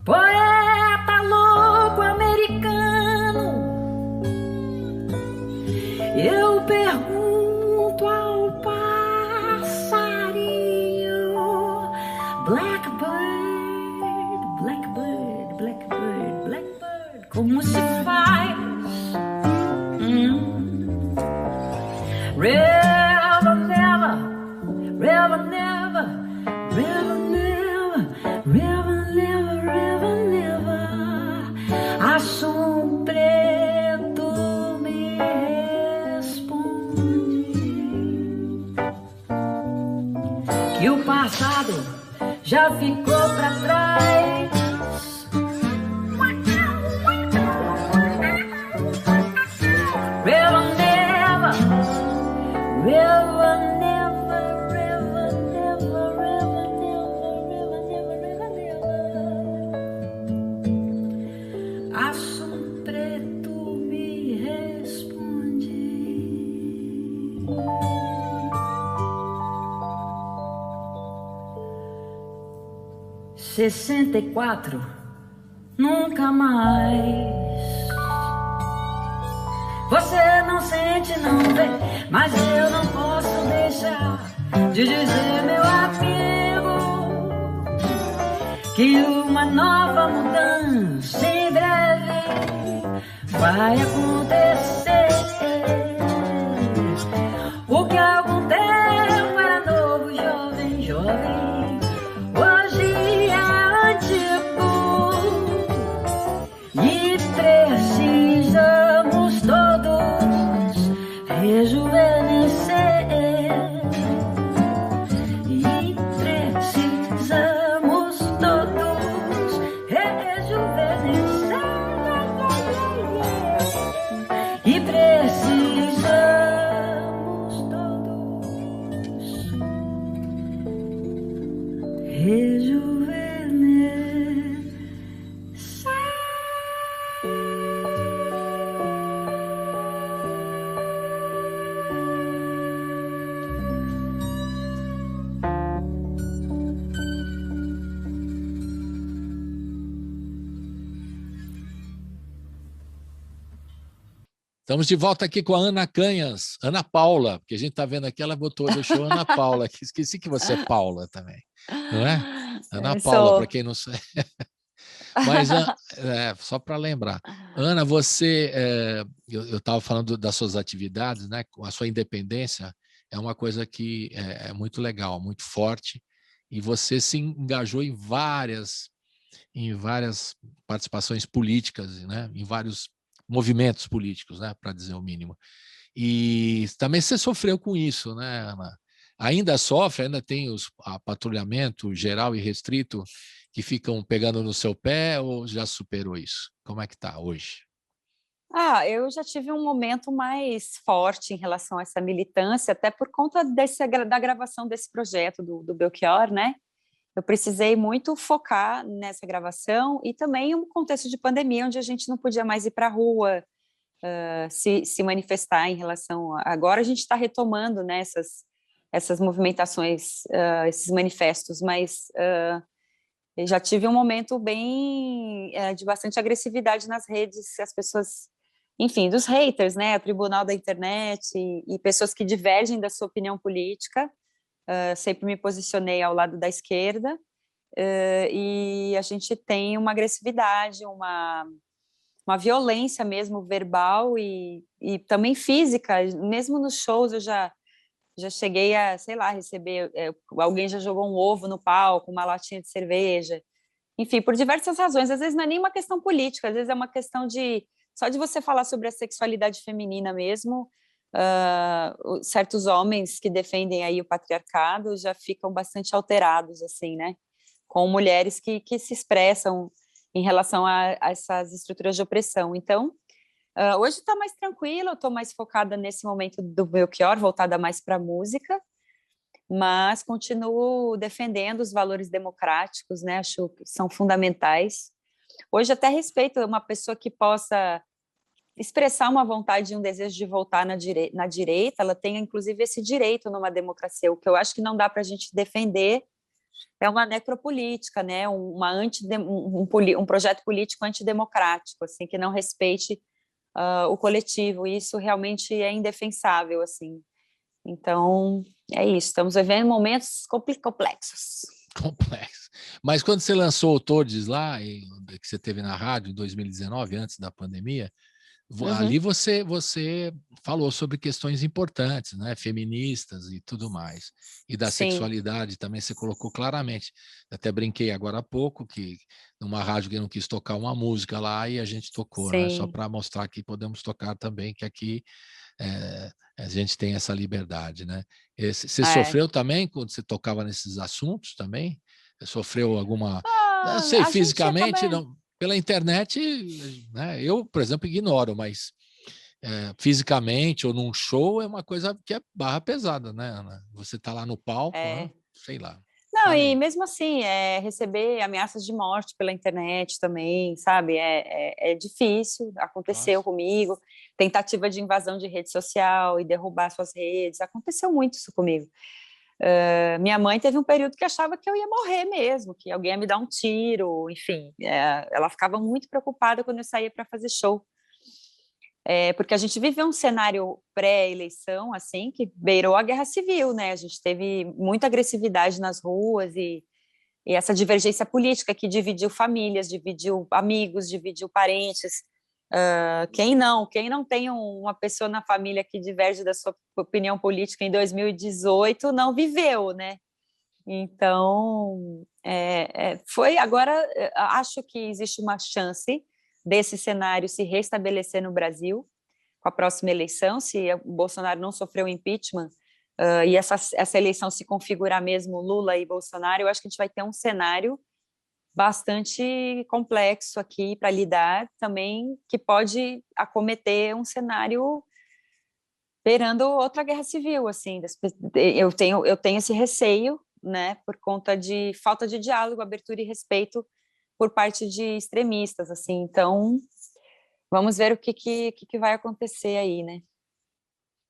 poeta louco americano, eu pergunto ao passarinho, Blackbird, Blackbird, Blackbird, Blackbird, como se faz? Never, never, never, never, never, never, never, never, never, Assum Preto me responde que o passado já ficou pra trás. Never, never, never, never, never, never, never, never, never. Assum Preto me responde. 64, nunca mais. Você não sente, não vê, mas eu não posso deixar de dizer, meu amigo, que uma nova mudança em breve vai acontecer. O que há algum tempo era novo, jovem, jovem, hoje é antigo e precisamos todos rejuvenescer. E precisamos todos rejuvenescer. E precisamos todos rejuvenescer. Estamos de volta aqui com a Ana Canhas, Ana Paula, porque a gente está vendo aqui, ela deixou Ana Paula aqui. Esqueci que você é Paula também, não é? Ana Paula, para quem não sabe. Mas, só para lembrar, Ana, você, eu estava falando das suas atividades, né? A sua independência é uma coisa que é muito legal, muito forte, e você se engajou em várias participações políticas, né? Em vários movimentos políticos, né? Para dizer o mínimo. E também você sofreu com isso, né, Ana? Ainda sofre, ainda tem o patrulhamento geral e restrito que ficam pegando no seu pé, ou já superou isso? Como é que está hoje? Eu já tive um momento mais forte em relação a essa militância, até por conta da gravação desse projeto do Belchior, né? Eu precisei muito focar nessa gravação e também um contexto de pandemia, onde a gente não podia mais ir para a rua, se manifestar em relação... Agora a gente está retomando, né, essas movimentações, esses manifestos, mas eu já tive um momento bem de bastante agressividade nas redes, as pessoas, enfim, dos haters, né, o tribunal da internet e pessoas que divergem da sua opinião política. Sempre me posicionei ao lado da esquerda, e a gente tem uma agressividade, uma violência mesmo verbal e também física. Mesmo nos shows eu já cheguei a, sei lá, receber, alguém já jogou um ovo no palco, uma latinha de cerveja, enfim, por diversas razões. Às vezes não é nem uma questão política, às vezes é uma questão de Só de você falar sobre a sexualidade feminina mesmo, certos homens que defendem aí o patriarcado já ficam bastante alterados, assim, né? Com mulheres que se expressam em relação a essas estruturas de opressão. Então, hoje está mais tranquila, eu estou mais focada nesse momento do Belchior, voltada mais para a música, mas continuo defendendo os valores democráticos, né? Acho que são fundamentais. Hoje até respeito uma pessoa que possa expressar uma vontade e um desejo de voltar na direita, ela tem inclusive esse direito numa democracia. O que eu acho que não dá para a gente defender é uma necropolítica, né? Um projeto político antidemocrático, assim, que não respeite o coletivo. E isso realmente é indefensável, assim. Então, é isso. Estamos vivendo momentos complexos. Complexo. Mas quando você lançou o Todes lá, que você teve na rádio em 2019, antes da pandemia, ali você falou sobre questões importantes, né, feministas e tudo mais. E da sexualidade também você colocou claramente. Até brinquei agora há pouco que numa rádio que não quis tocar uma música lá e a gente tocou, né, só para mostrar que podemos tocar também, que aqui a gente tem essa liberdade, né? Você sofreu também quando você tocava nesses assuntos também? Você sofreu alguma... não sei, fisicamente, não... Pela internet, né, eu, por exemplo, ignoro, mas fisicamente ou num show é uma coisa que é barra pesada, né, Ana? Você tá lá no palco, né? Sei lá. Não, e mesmo assim, receber ameaças de morte pela internet também, sabe? É difícil, aconteceu comigo. Tentativa de invasão de rede social e derrubar suas redes, aconteceu muito isso comigo. Minha mãe teve um período que achava que eu ia morrer mesmo, que alguém ia me dar um tiro, enfim. Ela ficava muito preocupada quando eu saía para fazer show. Porque a gente viveu um cenário pré-eleição, assim, que beirou a guerra civil, né? A gente teve muita agressividade nas ruas e essa divergência política que dividiu famílias, dividiu amigos, dividiu parentes. Quem não tem uma pessoa na família que diverge da sua opinião política em 2018 não viveu, né? Então, foi agora, acho que existe uma chance desse cenário se restabelecer no Brasil com a próxima eleição, se o Bolsonaro não sofreu impeachment e essa eleição se configurar mesmo Lula e Bolsonaro, eu acho que a gente vai ter um cenário bastante complexo aqui para lidar também, que pode acometer um cenário beirando outra guerra civil, assim. Eu tenho esse receio, né, por conta de falta de diálogo, abertura e respeito por parte de extremistas, assim. Então, vamos ver o que vai acontecer aí, né?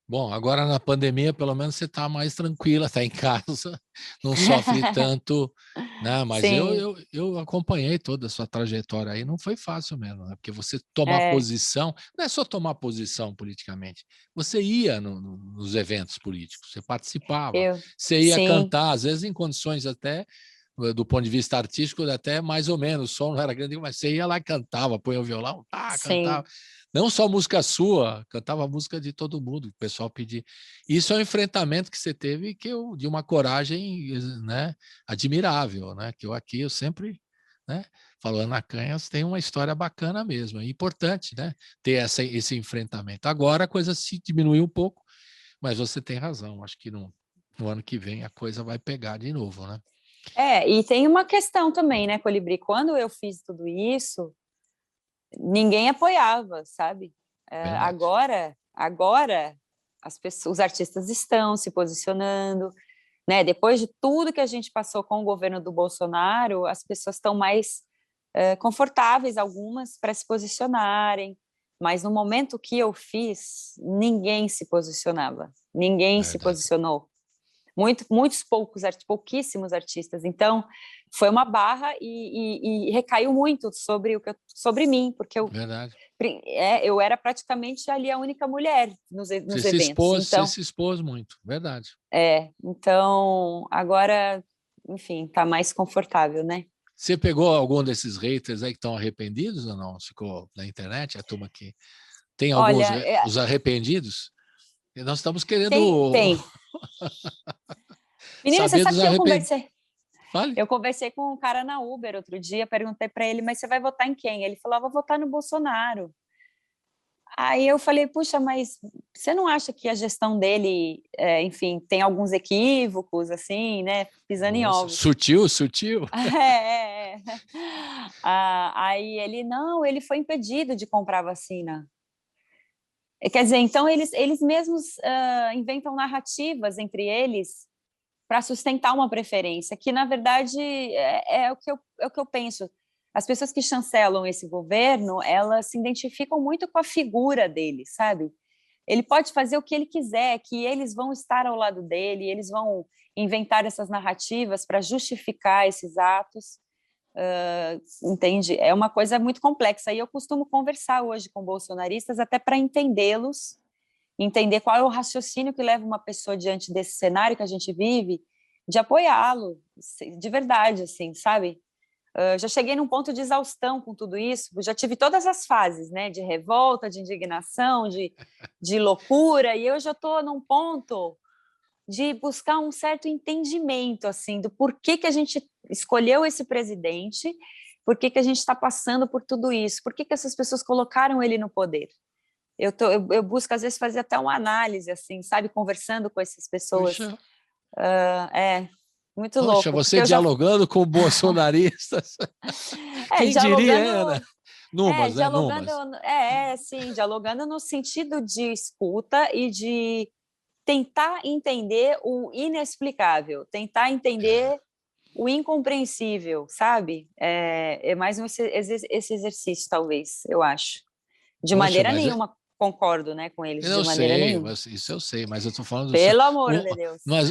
Bom, agora na pandemia, pelo menos você está mais tranquila, está em casa, não sofre tanto, né? Mas eu acompanhei toda a sua trajetória aí, não foi fácil mesmo, né? Porque você tomar posição, não é só tomar posição politicamente, você ia nos eventos políticos, você participava, você ia cantar, às vezes em condições até, do ponto de vista artístico, até mais ou menos, o som não era grande, mas você ia lá e cantava, põe o violão, cantava. Não só música sua, cantava música de todo mundo, o pessoal pedia. Isso é um enfrentamento que você teve de uma coragem, né, admirável, né? Que eu sempre, né, falo, Ana Canhas tem uma história bacana mesmo, é importante, né, ter esse enfrentamento. Agora a coisa se diminuiu um pouco, mas você tem razão, acho que no ano que vem a coisa vai pegar de novo, né? E tem uma questão também, né, Colibri? Quando eu fiz tudo isso, ninguém apoiava, sabe? Agora os artistas estão se posicionando, né? Depois de tudo que a gente passou com o governo do Bolsonaro, as pessoas estão mais confortáveis, algumas, para se posicionarem. Mas no momento que eu fiz, ninguém se posicionava, ninguém se posicionou. Pouquíssimos artistas. Então, foi uma barra e recaiu muito sobre mim, porque eu era praticamente ali a única mulher nos eventos. Você se expôs muito, verdade. Então, agora, enfim, está mais confortável, né? Você pegou algum desses haters aí que estão arrependidos ou não? Ficou na internet, a turma que tem alguns, os arrependidos? E nós estamos querendo... Tem. Menina, você sabe que eu conversei com um cara na Uber outro dia, perguntei para ele, mas você vai votar em quem? Ele falou, vou votar no Bolsonaro. Aí eu falei, puxa, mas você não acha que a gestão dele, enfim, tem alguns equívocos, assim, né? Pisando em Nossa, ovos. sutil. É. Aí ele, não, ele foi impedido de comprar vacina. Quer dizer, então eles mesmos inventam narrativas entre eles para sustentar uma preferência, que na verdade é o que eu penso. As pessoas que chancelam esse governo, elas se identificam muito com a figura dele, sabe? Ele pode fazer o que ele quiser, que eles vão estar ao lado dele, eles vão inventar essas narrativas para justificar esses atos, entende? É uma coisa muito complexa. E eu costumo conversar hoje com bolsonaristas até para entendê-los, entender qual é o raciocínio que leva uma pessoa diante desse cenário que a gente vive, de apoiá-lo, de verdade, assim, sabe? Já cheguei num ponto de exaustão com tudo isso, já tive todas as fases, né, de revolta, de indignação, de loucura, e eu já estou num ponto de buscar um certo entendimento, assim, do porquê que a gente escolheu esse presidente, por que a gente está passando por tudo isso, por que essas pessoas colocaram ele no poder. Eu busco, às vezes, fazer até uma análise, assim, sabe, conversando com essas pessoas. Puxa. Muito louco. Poxa, você dialogando com bolsonaristas. Quem diria, Ana? Numas, né? Dialogando, sim, dialogando no sentido de escuta e de tentar entender o inexplicável, tentar entender o incompreensível, sabe? É mais esse exercício, talvez, eu acho. De maneira nenhuma concordo, né, com eles, de maneira nenhuma. Isso eu sei, mas eu estou falando... Pelo amor de Deus. Mas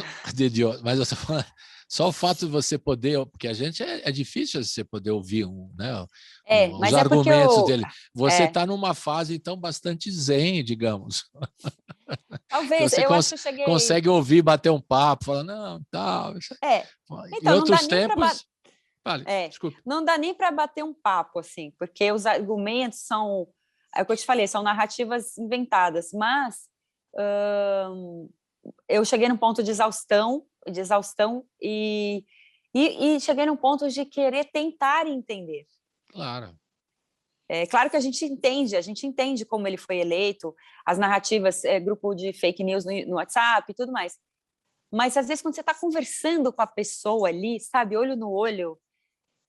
eu estou falando... Só o fato de você poder... Porque a gente é difícil você poder ouvir os argumentos dele. Você está numa fase, então, bastante zen, digamos. Talvez, você acho que eu cheguei... consegue ouvir, bater um papo, falar, não, tal... Então, em outros tempos... Desculpe. Não dá nem para bater um papo, assim, porque os argumentos são... É o que eu te falei, são narrativas inventadas, mas eu cheguei num ponto de exaustão e cheguei num ponto de querer tentar entender. Claro. Claro que a gente entende como ele foi eleito, as narrativas, grupo de fake news no WhatsApp e tudo mais. Mas, às vezes, quando você está conversando com a pessoa ali, sabe, olho no olho,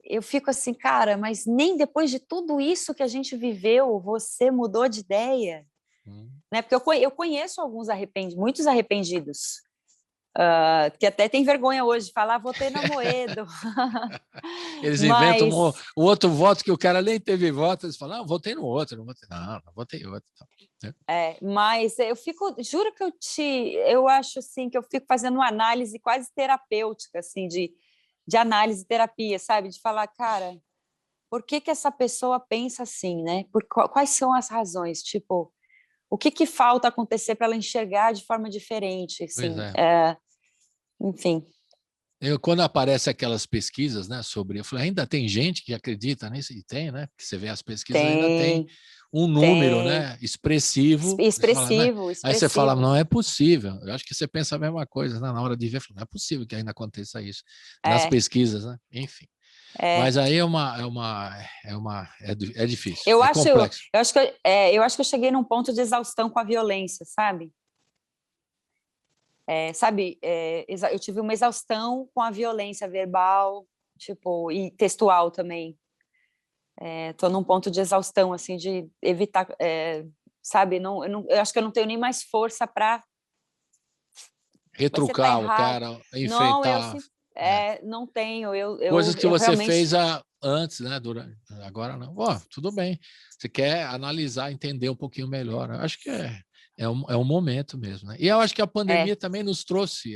eu fico assim, cara, mas nem depois de tudo isso que a gente viveu, você mudou de ideia. Né? Porque eu conheço muitos arrependidos, que até tem vergonha hoje de falar, votei na Amoedo. Eles inventam um outro voto que o cara nem teve voto, eles falam, votei no outro, não votei em outro. Mas eu fico, juro que eu acho assim, que eu fico fazendo uma análise quase terapêutica, assim, de análise, terapia, sabe? De falar, cara, por que essa pessoa pensa assim, né? Quais são as razões? Tipo, o que falta acontecer para ela enxergar de forma diferente? Assim, enfim. Quando aparecem aquelas pesquisas, né, eu falei, ainda tem gente que acredita nisso, e tem, né? Porque você vê as pesquisas, ainda tem um número, né, expressivo. Expressivo. Aí você fala, não é possível. Eu acho que você pensa a mesma coisa, né? Na hora de ver, não é possível que ainda aconteça isso. Nas pesquisas, né? Enfim. Mas aí é difícil. Eu acho que eu cheguei num ponto de exaustão com a violência, sabe? Eu tive uma exaustão com a violência verbal, tipo, e textual também. Estou num ponto de exaustão, assim, de evitar, sabe? Eu acho que eu não tenho nem mais força para retrucar o cara, enfrentar. Não tenho. Coisas que você realmente... fez antes, né? Agora não. Tudo bem. Você quer analisar, entender um pouquinho melhor. Eu acho que é um momento mesmo, né? E eu acho que a pandemia também nos trouxe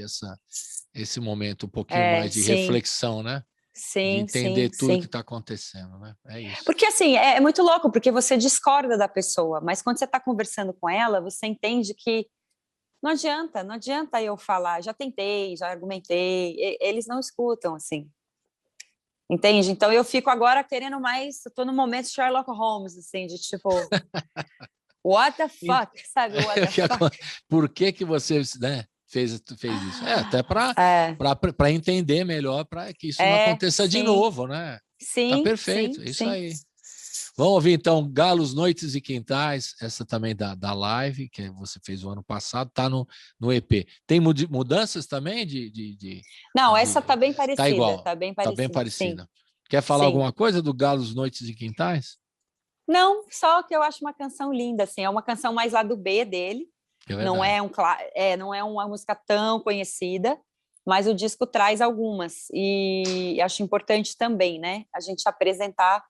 esse momento um pouquinho mais de reflexão, né? Sim, de entender tudo que está acontecendo, né? É isso. Porque, assim, é muito louco, porque você discorda da pessoa, mas quando você está conversando com ela, você entende que não adianta eu falar, já tentei, já argumentei, eles não escutam, assim. Entende? Então, eu fico agora querendo mais, estou no momento Sherlock Holmes, assim, de tipo... What the fuck, sabe? What the fuck? Por que você, né, fez isso? Até para entender melhor, para que isso não aconteça de novo, né? Sim, tá perfeito, sim, isso aí. Vamos ouvir então Galos, Noites e Quintais, essa também da live, que você fez o ano passado, está no EP. Tem mudanças também Não, essa está bem parecida. Está igual, está bem parecida. Tá bem parecida. Sim. Quer falar Sim. alguma coisa do Galos, Noites e Quintais? Não, só que eu acho uma canção linda, assim, é uma canção mais lado B dele, não é uma música tão conhecida, mas o disco traz algumas, e acho importante também, né, a gente apresentar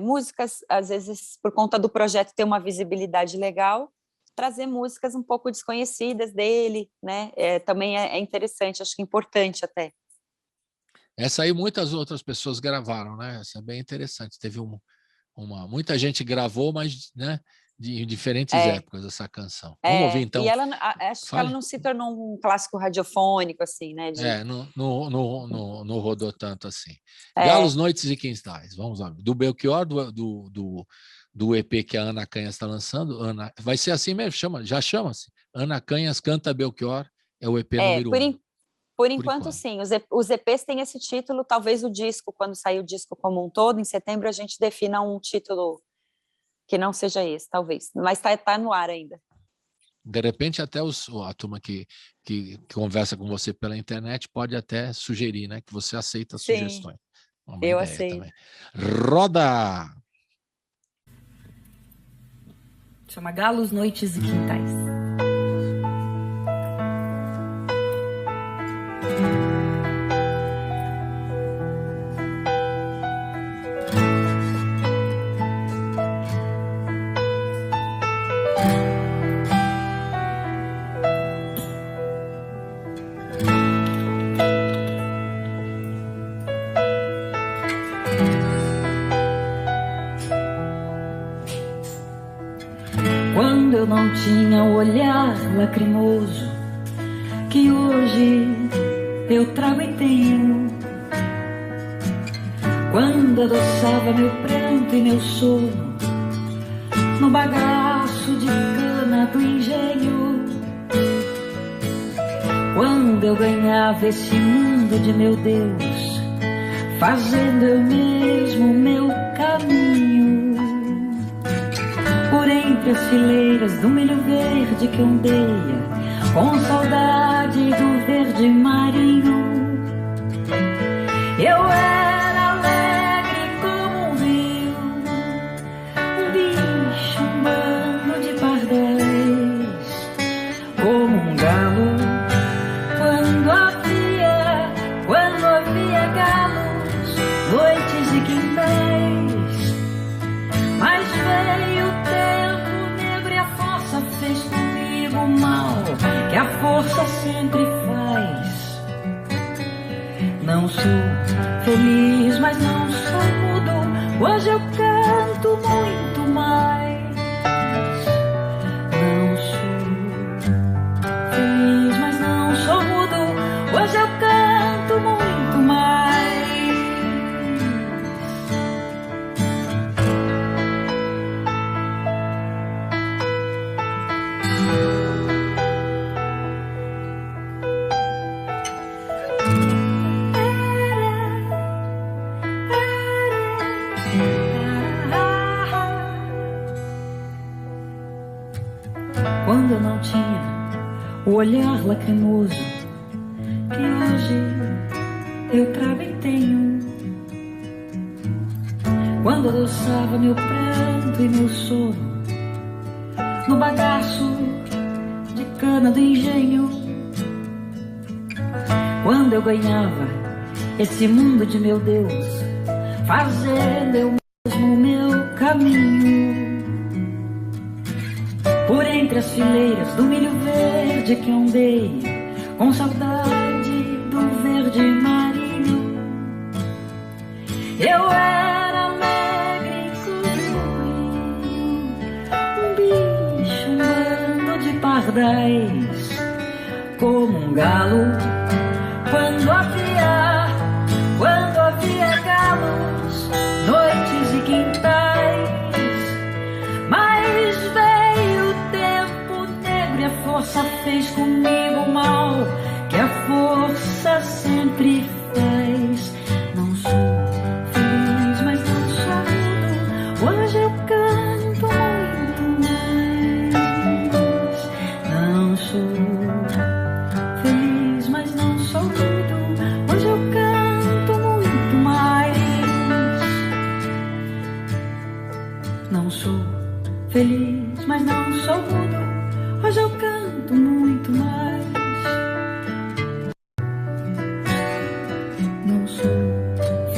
músicas, às vezes, por conta do projeto ter uma visibilidade legal, trazer músicas um pouco desconhecidas dele, né, também é interessante, acho que é importante até. Essa aí muitas outras pessoas gravaram, né, essa é bem interessante, teve muita gente gravou, mas, né, de diferentes épocas essa canção. Vamos ouvir então. E ela, acho que ela não se tornou um clássico radiofônico, assim, né? Não rodou tanto assim. Galos, Noites e Quintais, vamos lá. Do Belchior, do EP que a Ana Canhas está lançando, vai ser assim mesmo, já chama-se. Ana Canhas canta Belchior, é o EP número 1. Por enquanto, sim. Os EPs têm esse título, talvez o disco, quando sair o disco como um todo, em setembro a gente defina um título que não seja esse, talvez. Mas tá no ar ainda. De repente, até a turma que conversa com você pela internet pode até sugerir, né? Que você aceita as sugestões. Eu aceito. Também. Roda! Chama Galos, Noites e Quintais. Quando eu não tinha o olhar lacrimoso que hoje eu trago e tenho, quando adoçava meu pranto e meu sono no bagaço de cana do engenho, quando eu ganhava esse mundo de meu Deus, fazendo eu mesmo meu caminho, por entre as fileiras do milho verde que ondeia, com saudade do verde marinho. Eu era alegre como um rio, um bicho, um bando de pardais, como um galo, quando havia galos, noites e quintais. Mas veio o tempo negro e a força fez comigo o mal que a força sempre faz. Não sou feliz, mas não sou mudo, hoje eu canto muito mais. Não sou feliz, mas não sou mudo, hoje eu canto muito mais. Quando eu não tinha o olhar lacrimoso que hoje eu trago e tenho, quando adoçava meu pranto e meu sono no bagaço de cana do engenho, quando eu ganhava esse mundo de meu Deus, fazendo eu mesmo meu caminho, por entre as fileiras do milho verde que ondeia, com saudade do verde marinho. Eu era alegre como um bicho, um bando de pardais, como um galo, quando havia galos, noites e quintais. Mas veio o tempo negro e a força fez comigo o mal que a força sempre faz. Não sou feliz, mas não sou mudo,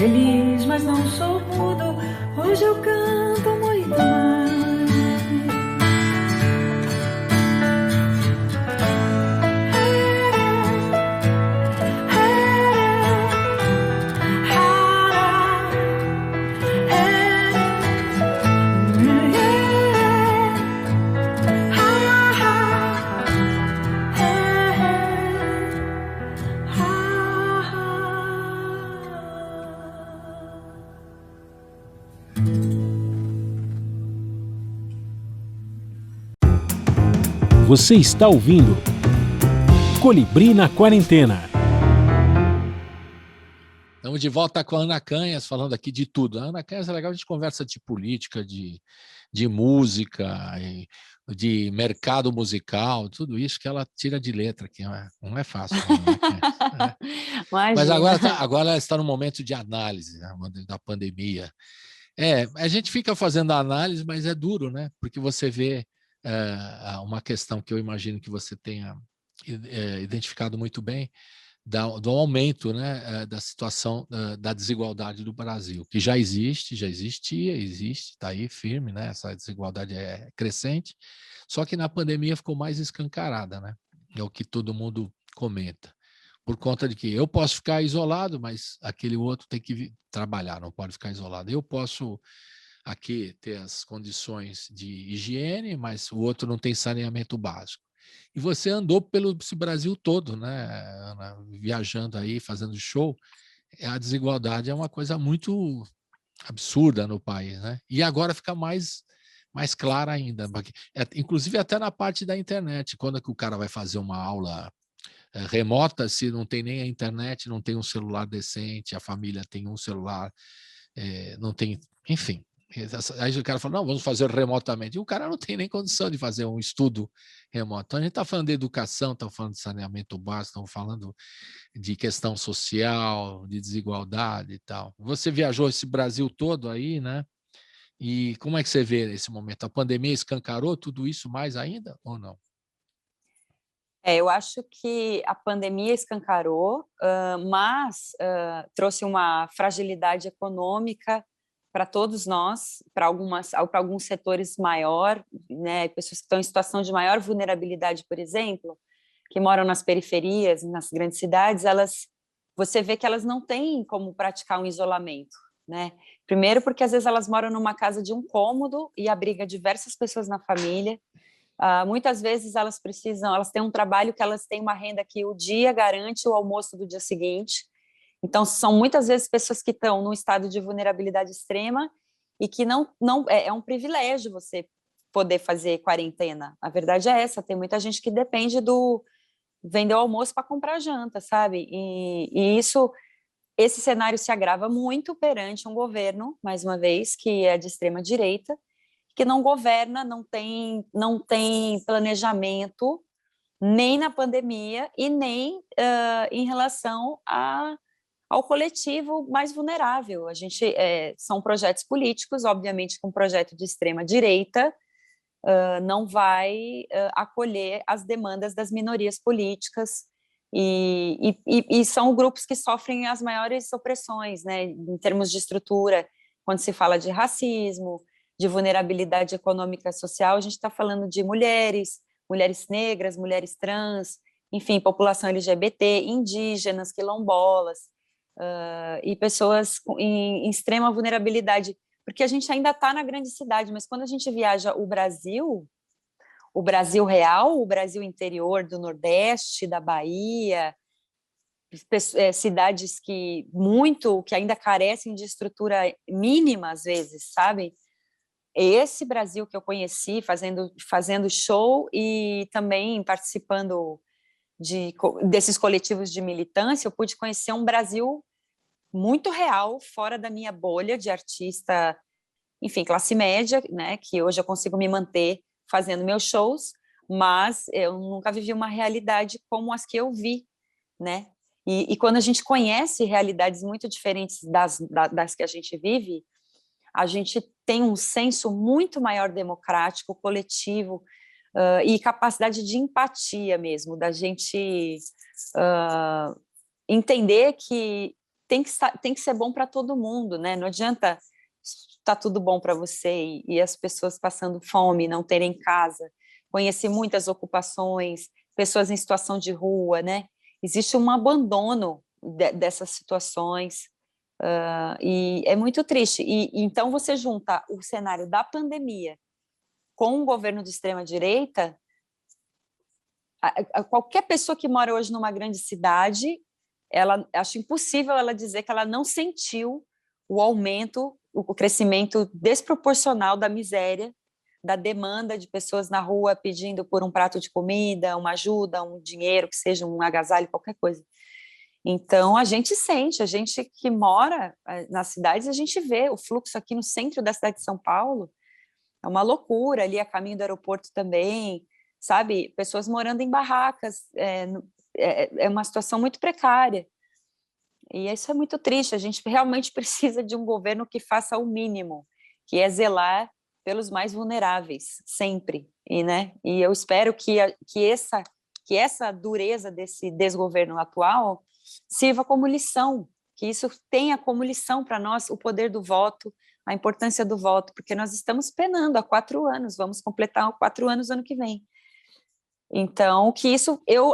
feliz, mas não sou mudo. Hoje eu canto muito mais. Você está ouvindo Colibri na Quarentena. Estamos de volta com a Ana Canhas, falando aqui de tudo. A Ana Canhas é legal, a gente conversa de política, de música, de mercado musical, tudo isso que ela tira de letra, que não é fácil. Né? Mas agora ela está no momento de análise, né, da pandemia. A gente fica fazendo a análise, mas é duro, né? Porque você vê uma questão que eu imagino que você tenha identificado muito bem, do aumento, né, da situação da desigualdade do Brasil, que já existia, existe, está aí firme, né? Essa desigualdade é crescente, só que na pandemia ficou mais escancarada, né? É o que todo mundo comenta. Por conta de que eu posso ficar isolado, mas aquele outro tem que trabalhar, não pode ficar isolado. Eu posso aqui ter as condições de higiene, mas o outro não tem saneamento básico. E você andou pelo Brasil todo, né, Ana, viajando aí, fazendo show. A desigualdade é uma coisa muito absurda no país, né? E agora fica mais clara ainda, inclusive até na parte da internet, quando que o cara vai fazer uma aula remota, se não tem nem a internet, não tem um celular decente, a família tem um celular, não tem, enfim. Aí o cara fala, não, vamos fazer remotamente. E o cara não tem nem condição de fazer um estudo remoto. Então, a gente está falando de educação, estamos falando de saneamento básico, estamos falando de questão social, de desigualdade e tal. Você viajou esse Brasil todo aí, né? E como é que você vê esse momento? A pandemia escancarou tudo isso mais ainda ou não? Eu acho que a pandemia escancarou, mas trouxe uma fragilidade econômica para todos nós, para alguns setores maior, né, pessoas que estão em situação de maior vulnerabilidade, por exemplo, que moram nas periferias, nas grandes cidades, você vê que elas não têm como praticar um isolamento, né? Primeiro porque às vezes elas moram numa casa de um cômodo e abriga diversas pessoas na família. Muitas vezes elas têm um trabalho que elas têm uma renda que o dia garante o almoço do dia seguinte. Então, são muitas vezes pessoas que estão num estado de vulnerabilidade extrema e que não é um privilégio você poder fazer quarentena. A verdade é essa, tem muita gente que depende do vender o almoço para comprar janta, sabe? E esse cenário se agrava muito perante um governo, mais uma vez, que é de extrema direita, que não governa, não tem planejamento nem na pandemia e nem em relação ao coletivo mais vulnerável. São projetos políticos, obviamente, que um projeto de extrema direita não vai acolher as demandas das minorias políticas e são grupos que sofrem as maiores opressões, né, em termos de estrutura, quando se fala de racismo, de vulnerabilidade econômica e social, a gente está falando de mulheres negras, mulheres trans, enfim, população LGBT, indígenas, quilombolas, e pessoas em extrema vulnerabilidade, porque a gente ainda está na grande cidade, mas quando a gente viaja o Brasil real, o Brasil interior do Nordeste, da Bahia, cidades que ainda carecem de estrutura mínima, às vezes, sabe? Esse Brasil que eu conheci fazendo show e também participando desses coletivos de militância, eu pude conhecer um Brasil muito real, fora da minha bolha de artista, enfim, classe média, né, que hoje eu consigo me manter fazendo meus shows, mas eu nunca vivi uma realidade como as que eu vi, né? E quando a gente conhece realidades muito diferentes das que a gente vive, a gente tem um senso muito maior democrático, coletivo, e capacidade de empatia mesmo, da gente entender que tem que ser bom para todo mundo, né? Não adianta estar tudo bom para você e as pessoas passando fome, não terem casa. Conheci muitas ocupações, pessoas em situação de rua, né? Existe um abandono dessas situações, e é muito triste. E então você junta o cenário da pandemia com um governo de extrema-direita, qualquer pessoa que mora hoje numa grande cidade, acho impossível ela dizer que ela não sentiu o aumento, o crescimento desproporcional da miséria, da demanda de pessoas na rua pedindo por um prato de comida, uma ajuda, um dinheiro, que seja um agasalho, qualquer coisa. Então, a gente sente, a gente que mora nas cidades, a gente vê o fluxo aqui no centro da cidade de São Paulo, é uma loucura, ali a caminho do aeroporto também, sabe? Pessoas morando em barracas, é uma situação muito precária. E isso é muito triste, a gente realmente precisa de um governo que faça o mínimo, que é zelar pelos mais vulneráveis, sempre. E eu espero que essa dureza desse desgoverno atual sirva como lição, que isso tenha como lição para nós o poder do voto, a importância do voto, porque nós estamos penando há 4 anos, vamos completar 4 anos ano que vem. Então,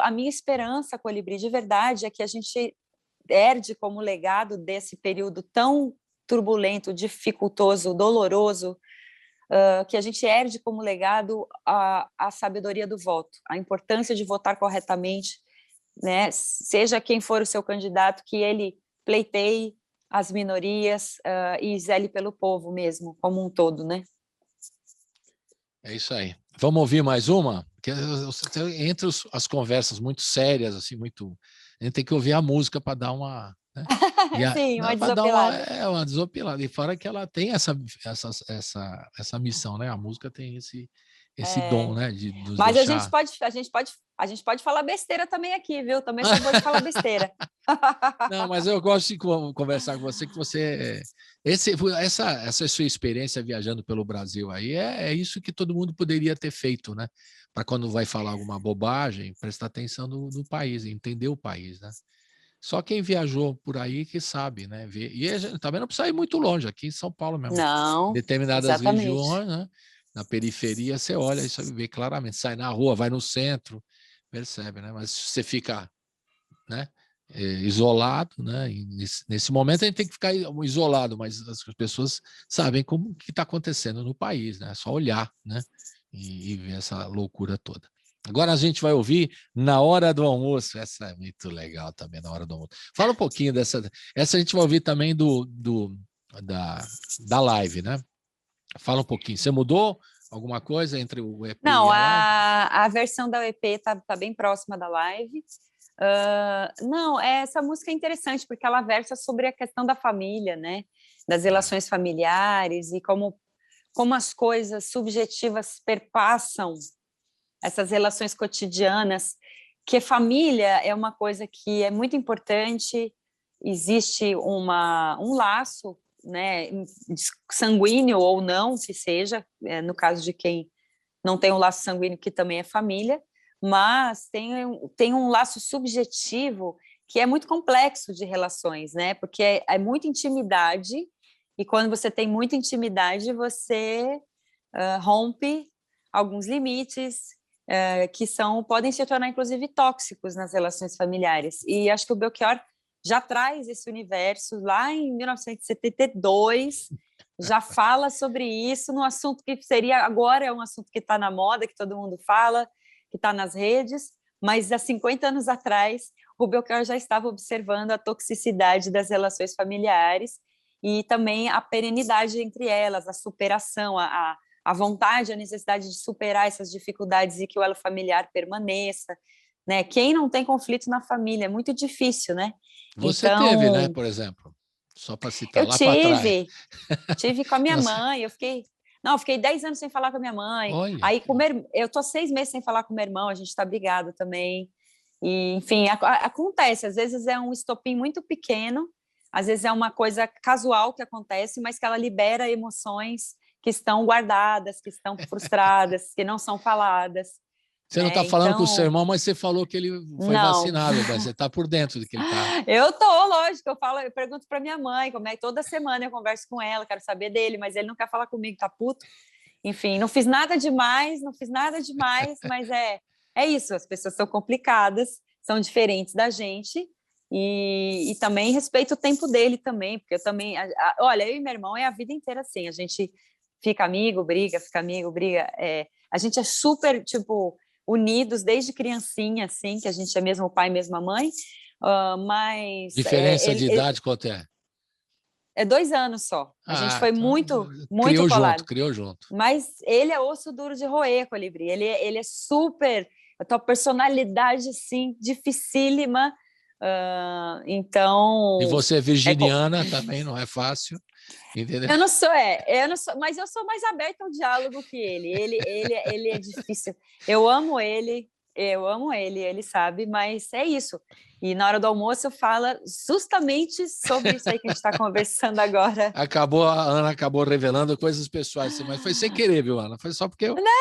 a minha esperança, Colibri, de verdade, é que a gente herde como legado desse período tão turbulento, dificultoso, doloroso, que a gente herde como legado a sabedoria do voto, a importância de votar corretamente, né? Seja quem for o seu candidato, que ele pleiteie as minorias e zele pelo povo mesmo, como um todo, né? É isso aí. Vamos ouvir mais uma? Porque entre as conversas muito sérias, assim, a gente tem que ouvir a música para dar uma... Né? Sim, uma para dar desopilada. uma desopilada. E fora que ela tem essa missão, né? A música tem esse dom, né? De nos Mas deixar... a gente pode falar besteira também aqui, viu? Também sou boa de falar besteira. Não, mas eu gosto de conversar com você, que você... Essa sua experiência viajando pelo Brasil aí, é isso que todo mundo poderia ter feito, né? Para quando vai falar alguma bobagem, prestar atenção no país, entender o país, né? Só quem viajou por aí que sabe, né? E a gente também não precisa ir muito longe, aqui em São Paulo mesmo. Não, Determinadas exatamente. regiões, né? Na periferia, você olha e você vê claramente. Sai na rua, vai no centro, percebe, né? Mas se você fica, né, isolado, né? E nesse momento a gente tem que ficar isolado, mas as pessoas sabem como que está acontecendo no país, né? É só olhar, né? E ver essa loucura toda. Agora a gente vai ouvir Na Hora do Almoço. Essa é muito legal também, Na Hora do Almoço. Fala um pouquinho dessa. Essa a gente vai ouvir também da live, né? Fala um pouquinho. Você mudou alguma coisa entre o EP Não, e a live? a versão da EP está bem próxima da live. Não, essa música é interessante, porque ela versa sobre a questão da família, né? Das relações familiares e como as coisas subjetivas perpassam essas relações cotidianas, que família é uma coisa que é muito importante, existe um laço, né, sanguíneo ou não, que seja, no caso de quem não tem um laço sanguíneo, que também é família, mas tem um laço subjetivo que é muito complexo de relações, né, porque é muita intimidade, e quando você tem muita intimidade, você rompe alguns limites, que podem se tornar, inclusive, tóxicos nas relações familiares. E acho que o Belchior já traz esse universo lá em 1972, já fala sobre isso, num assunto que agora é um assunto que está na moda, que todo mundo fala, que está nas redes, mas há 50 anos atrás, o Belchior já estava observando a toxicidade das relações familiares e também a perenidade entre elas, a superação, a vontade, a necessidade de superar essas dificuldades e que o elo familiar permaneça, né? Quem não tem conflito na família? É muito difícil, né? Você então, teve, né, por exemplo? Só para citar eu lá para trás. tive com a minha Nossa. mãe, eu fiquei 10 anos sem falar com a minha mãe. Olha. Aí eu tô 6 meses sem falar com meu irmão, a gente está brigado também. E, enfim, acontece, às vezes é um estopim muito pequeno, às vezes é uma coisa casual que acontece, mas que ela libera emoções que estão guardadas, que estão frustradas, que não são faladas. Você não né? está falando com o Então, seu irmão, mas você falou que ele foi não. vacinado, mas você está por dentro do que ele está. Eu tô, lógico, eu pergunto para minha mãe, como é que toda semana eu converso com ela, quero saber dele, mas ele não quer falar comigo, tá puto. Enfim, não fiz nada demais, mas é isso, as pessoas são complicadas, são diferentes da gente, e também respeito o tempo dele também, porque eu também, olha, eu e meu irmão é a vida inteira assim, a gente fica amigo, briga, a gente é super, tipo, unidos desde criancinha, assim, que a gente é mesmo pai, mesma mãe, mas... Diferença de idade, quanto é? É 2 anos só. A gente foi então, muito criou colado. junto, criou junto. Mas ele é osso duro de roer, Colibri. Ele é super... A tua personalidade, assim, dificílima. Então... E você é virginiana, também não é fácil, entendeu? Eu não sou, mas eu sou mais aberta ao diálogo que ele. Ele é difícil. Eu amo ele, ele sabe, mas é isso. E na hora do almoço fala justamente sobre isso aí que a gente está conversando agora. A Ana acabou revelando coisas pessoais, mas foi sem querer, viu, Ana? Foi só porque eu também.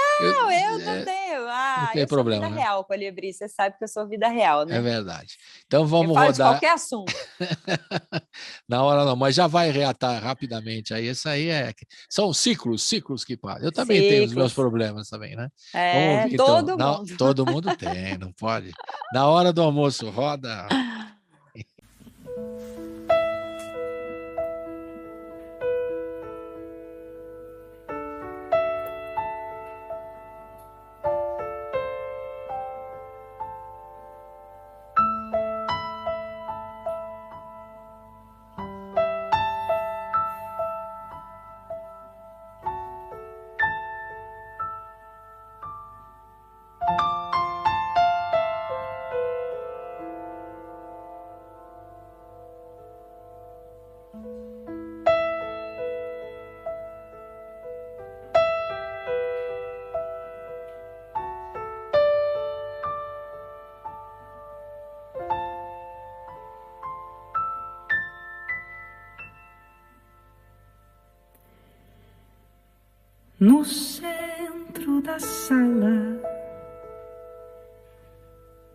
não tem Eu sou problema, vida né? real, Colibri. Você sabe que eu sou vida real, né? É verdade. Então vamos eu falo rodar. de qualquer assunto. Na hora não, mas já vai reatar rapidamente. Aí isso aí são ciclos que passam. Eu também tenho os meus problemas também, né? Vamos ouvir, todo então. mundo. Todo mundo tem, não pode. Na hora do almoço, roda. No centro da sala,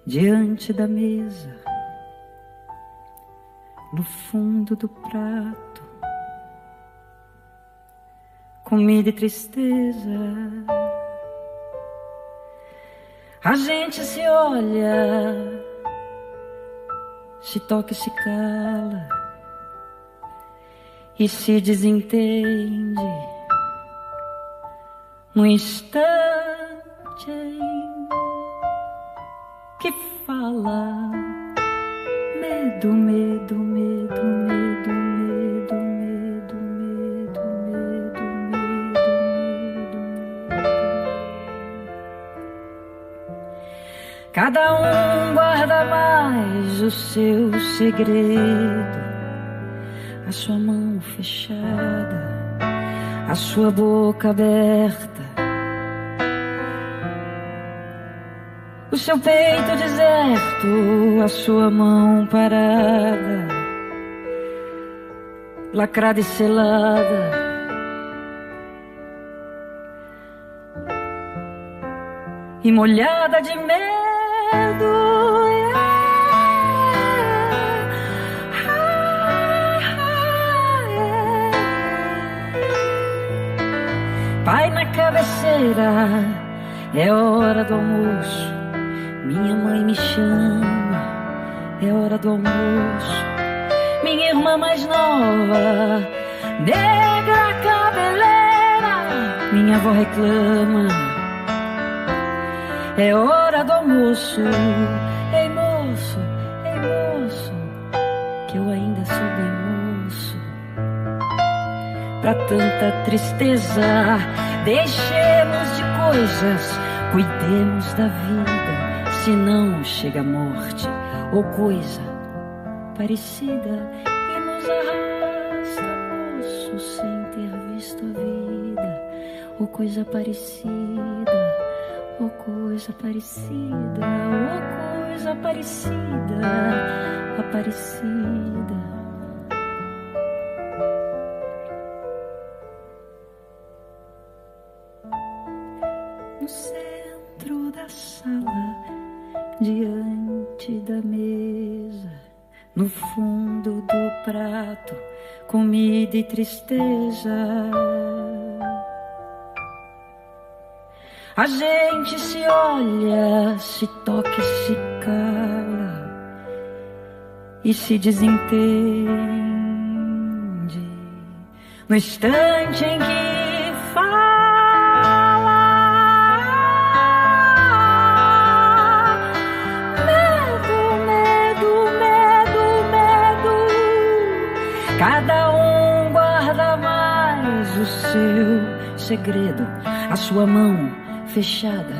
diante da mesa, no fundo do prato, comida e tristeza. A gente se olha, se toca e se cala, e se desentende no instante em que fala. Medo, medo, medo, medo, medo, medo, medo, medo, medo, medo. Cada um guarda mais o seu segredo, a sua mão fechada, a sua boca aberta, o seu peito deserto, a sua mão parada, lacrada e selada. E molhada de medo. Pai na cabeceira, é hora do almoço. Minha mãe me chama, é hora do almoço. Minha irmã mais nova, negra cabeleira, minha avó reclama, é hora do almoço. Ei moço, que eu ainda sou bem moço. Pra tanta tristeza, deixemos de coisas, cuidemos da vida, senão chega a morte ou coisa parecida e nos arrasta, moço, sem ter visto a vida, ou coisa parecida, ou coisa parecida, ou coisa parecida, aparecida. No centro da sala, diante da mesa, no fundo do prato, comida e tristeza. A gente se olha, se toca e se cala e se desentende no instante em que fala. Medo, medo, medo, medo. Cada um guarda mais o seu segredo, a sua mão fechada,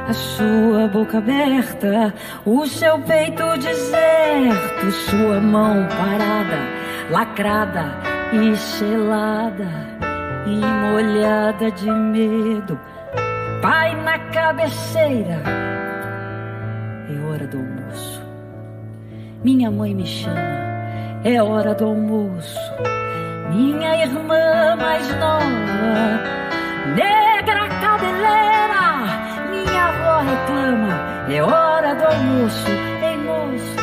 a sua boca aberta, o seu peito deserto, sua mão parada, lacrada e selada e molhada de medo. Pai na cabeceira, é hora do almoço. Minha mãe me chama, é hora do almoço. Minha irmã mais nova, negra cabeleira, minha avó reclama, é hora do almoço. Ei moço,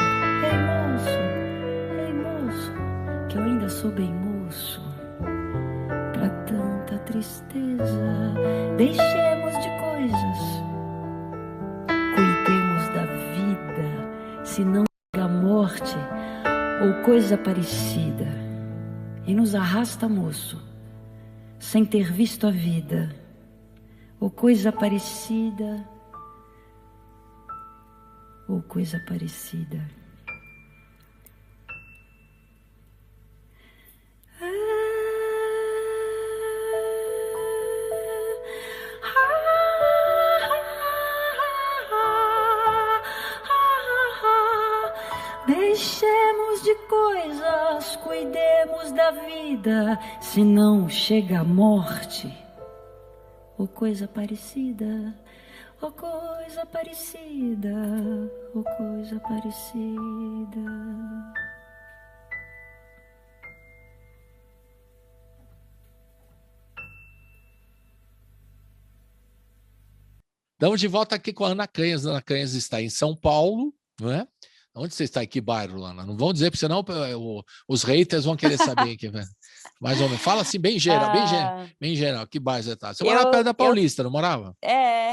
ei moço, ei moço, que eu ainda sou bem moço pra tanta tristeza. Deixemos de coisas, cuidemos da vida, se não chega a morte ou coisa parecida e nos arrasta, moço, sem ter visto a vida ou coisa parecida, ou coisa parecida. Deixemos de coisas, cuidemos da vida, se não chega a morte ou coisa parecida, ou coisa parecida, ou coisa parecida. Estamos de volta aqui com a Ana Canhas. A Ana Canhas está em São Paulo, não é? Onde você está? Em que bairro, Ana? Não vão dizer, porque senão os haters vão querer saber. Mais ou menos. Fala assim, bem geral, bem geral. Que bairro você está? Você morava perto da Paulista, não morava?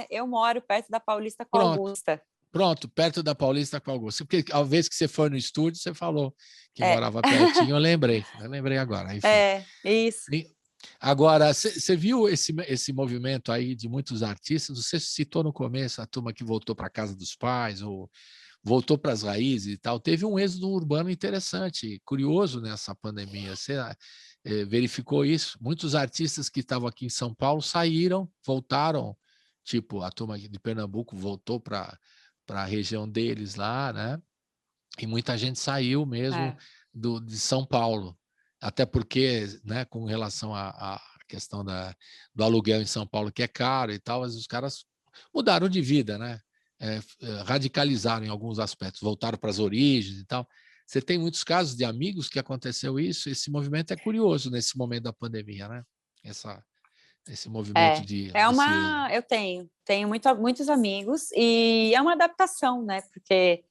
Eu moro perto da Paulista com a Augusta. Pronto, perto da Paulista com a Augusta. Porque a vez que você foi no estúdio, você falou que morava pertinho, eu lembrei agora. Enfim. Isso. Agora, você viu esse movimento aí de muitos artistas? Você citou no começo a turma que voltou para a casa dos pais, ou voltou para as raízes e tal. Teve um êxodo urbano interessante, curioso nessa pandemia. Você verificou isso? Muitos artistas que estavam aqui em São Paulo saíram, voltaram, tipo, a turma de Pernambuco voltou para a região deles lá, né? E muita gente saiu mesmo de São Paulo. Até porque, né, com relação à questão do aluguel em São Paulo, que é caro e tal, os caras mudaram de vida, né? Radicalizaram em alguns aspectos, voltaram para as origens e tal. Você tem muitos casos de amigos que aconteceu isso. Esse movimento é curioso nesse momento da pandemia, né? Esse movimento de... Eu tenho muitos amigos e é uma adaptação, né? Porque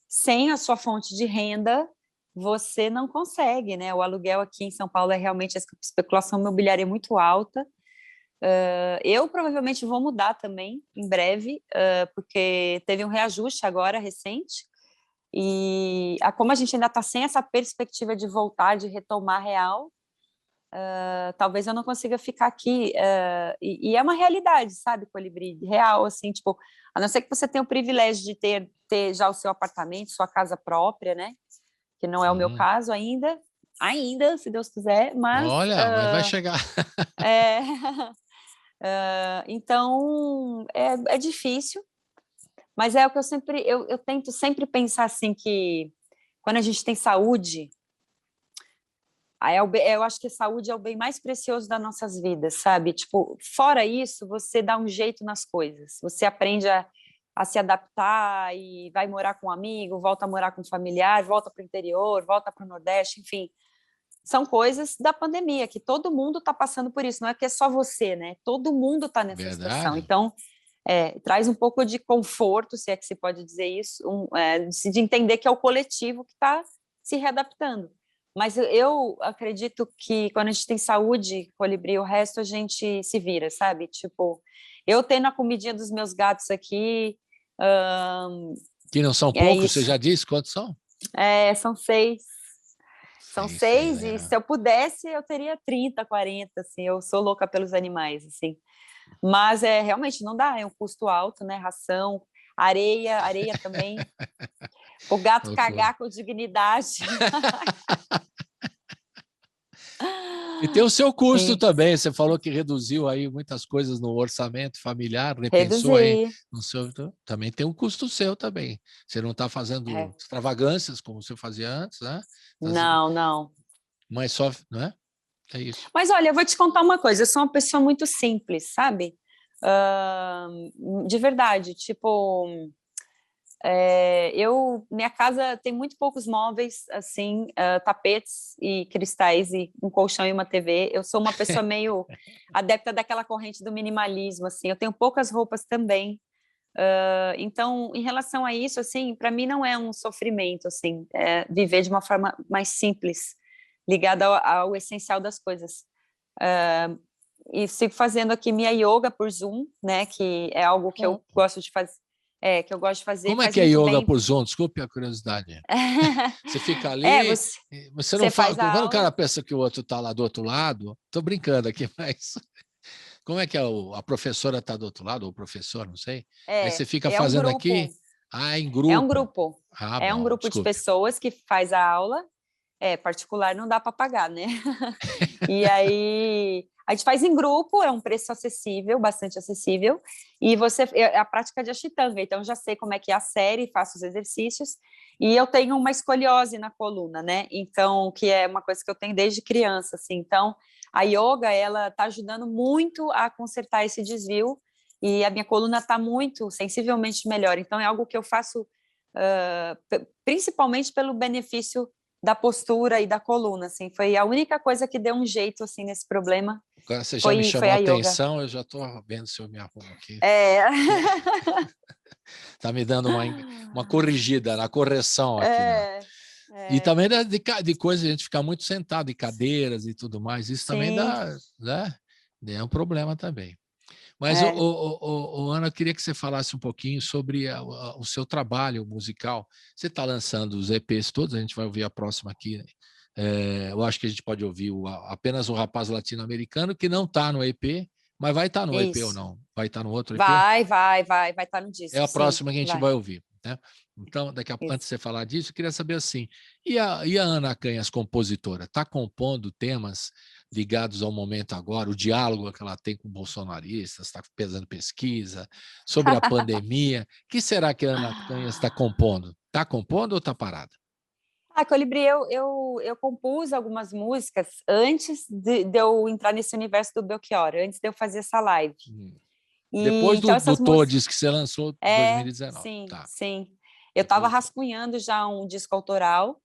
sem a sua fonte de renda, você não consegue, né? O aluguel aqui em São Paulo realmente, a especulação imobiliária é muito alta. Eu provavelmente vou mudar também em breve, porque teve um reajuste agora recente, e como a gente ainda está sem essa perspectiva de voltar, de retomar real, talvez eu não consiga ficar aqui, e é uma realidade, sabe, Colibri, real, assim, tipo, a não ser que você tenha o privilégio de ter já o seu apartamento, sua casa própria, né, que não é o meu caso ainda, se Deus quiser, mas... Olha, mas vai chegar. Então, é difícil, mas é o que eu tento sempre pensar assim, que quando a gente tem saúde, eu acho que a saúde é o bem mais precioso das nossas vidas, sabe? Tipo, fora isso, você dá um jeito nas coisas, você aprende a se adaptar e vai morar com um amigo, volta a morar com um familiar, volta para o interior, volta para o Nordeste, enfim... São coisas da pandemia, que todo mundo está passando por isso, não é que é só você, né? Todo mundo está nessa situação. Então, traz um pouco de conforto, se é que se pode dizer isso, de entender que é o coletivo que está se readaptando. Mas eu acredito que quando a gente tem saúde, Colibri, o resto a gente se vira, sabe? Tipo, eu tendo a comidinha dos meus gatos aqui... Que não são poucos, você já disse quantos são? São 6. São 6 e se eu pudesse, eu teria 30, 40, assim, eu sou louca pelos animais, assim. Mas realmente não dá, é um custo alto, né? Ração, areia também. O gato cagar com dignidade. E tem o seu custo também, você falou que reduziu aí muitas coisas no orçamento familiar, repensou aí no seu, também tem um custo seu também. Você não está fazendo extravagâncias como você fazia antes, né? Não. Mas só, não é? É isso. Mas olha, eu vou te contar uma coisa, eu sou uma pessoa muito simples, sabe? De verdade, tipo... minha casa tem muito poucos móveis, assim, tapetes e cristais e um colchão e uma TV. Eu sou uma pessoa meio adepta daquela corrente do minimalismo, assim. Eu tenho poucas roupas também. Então, em relação a isso, assim, para mim não é um sofrimento, assim, viver de uma forma mais simples, ligada ao essencial das coisas. E sigo fazendo aqui minha yoga por Zoom, né? Que é algo que eu gosto de fazer. Que eu gosto de fazer. Como é que é yoga por Zoom? Desculpe a curiosidade. Você fica ali, você não fala. Quando o cara pensa que o outro está lá do outro lado, estou brincando aqui, mas como é que a professora está do outro lado, ou o professor, não sei. Aí você fica fazendo aqui. Em grupo. É um grupo. Um grupo desculpe. de pessoas que faz a aula. Particular não dá para pagar, né? E aí a gente faz em grupo, é um preço acessível, bastante acessível, e a prática de Ashtanga, então eu já sei como é que é a série, faço os exercícios, e eu tenho uma escoliose na coluna, né? Então, que é uma coisa que eu tenho desde criança, assim. Então, a yoga, ela está ajudando muito a consertar esse desvio, e a minha coluna está muito, sensivelmente melhor. Então, é algo que eu faço principalmente pelo benefício da postura e da coluna, assim, foi a única coisa que deu um jeito, assim, nesse problema. Agora você já me chamou a atenção, eu já estou vendo se eu me arrumo aqui. Está me dando uma corrigida, na correção aqui. E também de coisa, a gente ficar muito sentado em cadeiras e tudo mais, isso também dá, né? É um problema também. Mas, Ana, eu queria que você falasse um pouquinho sobre o seu trabalho musical. Você está lançando os EPs todos, a gente vai ouvir a próxima aqui. Eu acho que a gente pode ouvir apenas o Rapaz Latino-Americano, que não está no EP, mas vai estar no EP ou não? Vai estar no outro EP? Vai estar no disco. É a próxima que a gente vai ouvir, né? Então, antes de você falar disso, eu queria saber assim, e a Ana Canhas, compositora, está compondo temas ligados ao momento agora, o diálogo que ela tem com bolsonaristas, está fazendo pesquisa sobre a pandemia. O que será que a Ana Canhas está compondo? Está compondo ou está parada? Colibri, eu compus algumas músicas antes de eu entrar nesse universo do Belchior, antes de eu fazer essa live. Depois do Todes que você lançou em 2019. Sim. Eu estava rascunhando já um disco autoral,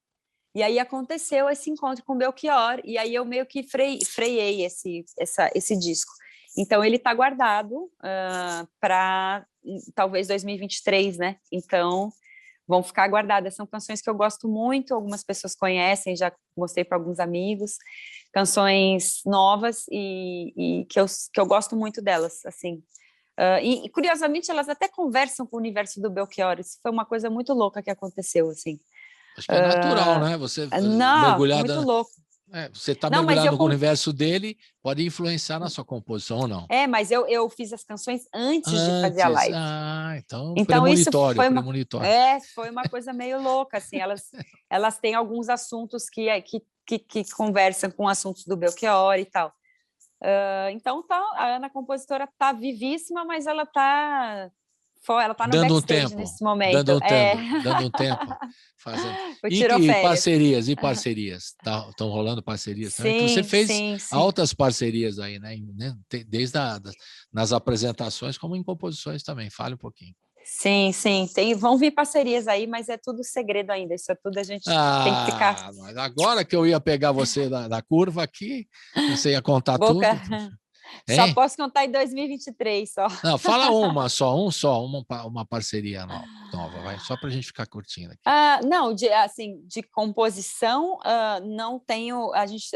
e aí aconteceu esse encontro com o Belchior, e aí eu meio que freiei esse disco. Então, ele está guardado para talvez 2023, né? Então, vão ficar guardadas. São canções que eu gosto muito, algumas pessoas conhecem, já mostrei para alguns amigos, canções novas e que eu gosto muito delas, assim. E, curiosamente, elas até conversam com o universo do Belchior. Isso foi uma coisa muito louca que aconteceu, assim. Acho que é natural, né? Você mergulhada... muito louco. Você está mergulhado no universo dele, pode influenciar na sua composição ou não? Mas eu fiz as canções antes de fazer a live. Então premonitório. Foi uma coisa meio louca, assim. Elas têm alguns assuntos que conversam com assuntos do Belchior e tal. Então, a Ana compositora está vivíssima, mas ela está no dando backstage nesse momento. Dando um tempo. E parcerias? Estão rolando parcerias também? Você fez altas parcerias aí, né? Desde nas apresentações, como em composições também. Fale um pouquinho. Sim. Vão vir parcerias aí, mas é tudo segredo ainda. Isso é tudo a gente tem que ficar... Mas agora que eu ia pegar você da curva aqui, você ia contar tudo. Só Hein? posso contar em 2023, só. Não, fala uma parceria nova, vai, só para a gente ficar curtindo aqui. Não, de composição, não tenho. A gente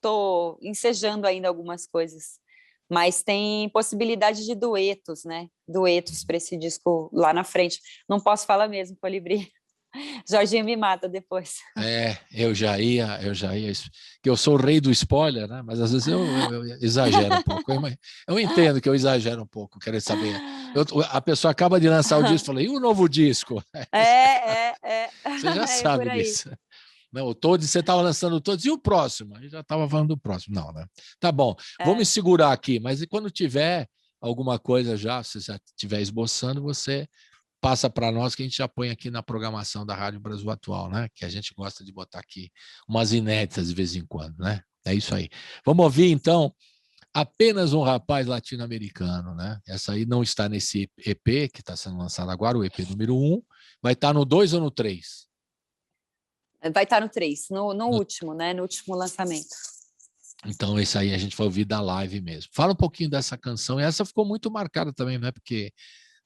tô ensejando ainda algumas coisas, mas tem possibilidade de duetos, né? Duetos para esse disco lá na frente. Não posso falar mesmo, Colibri. Jorginho me mata depois. Eu já ia, que eu sou o rei do spoiler, né? Mas às vezes eu exagero um pouco. Eu entendo que eu exagero um pouco, quero saber. A pessoa acaba de lançar o disco e fala, e o novo disco? Você já sabe disso. Não, todos, você estava lançando todos, e o próximo? Eu já estava falando do próximo. Não, né? Tá bom, vou me segurar aqui, mas quando tiver alguma coisa já, se você já estiver esboçando, você passa para nós que a gente já põe aqui na programação da Rádio Brasil Atual, né? Que a gente gosta de botar aqui umas inéditas de vez em quando, né? É isso aí. Vamos ouvir, então, Apenas um Rapaz Latino-Americano, né? Essa aí não está nesse EP que está sendo lançado agora, o EP número 1. Vai estar no 2 ou no 3? Vai estar no 3, no último, né? No último lançamento. Então, esse aí a gente vai ouvir da live mesmo. Fala um pouquinho dessa canção. E essa ficou muito marcada também, né? Porque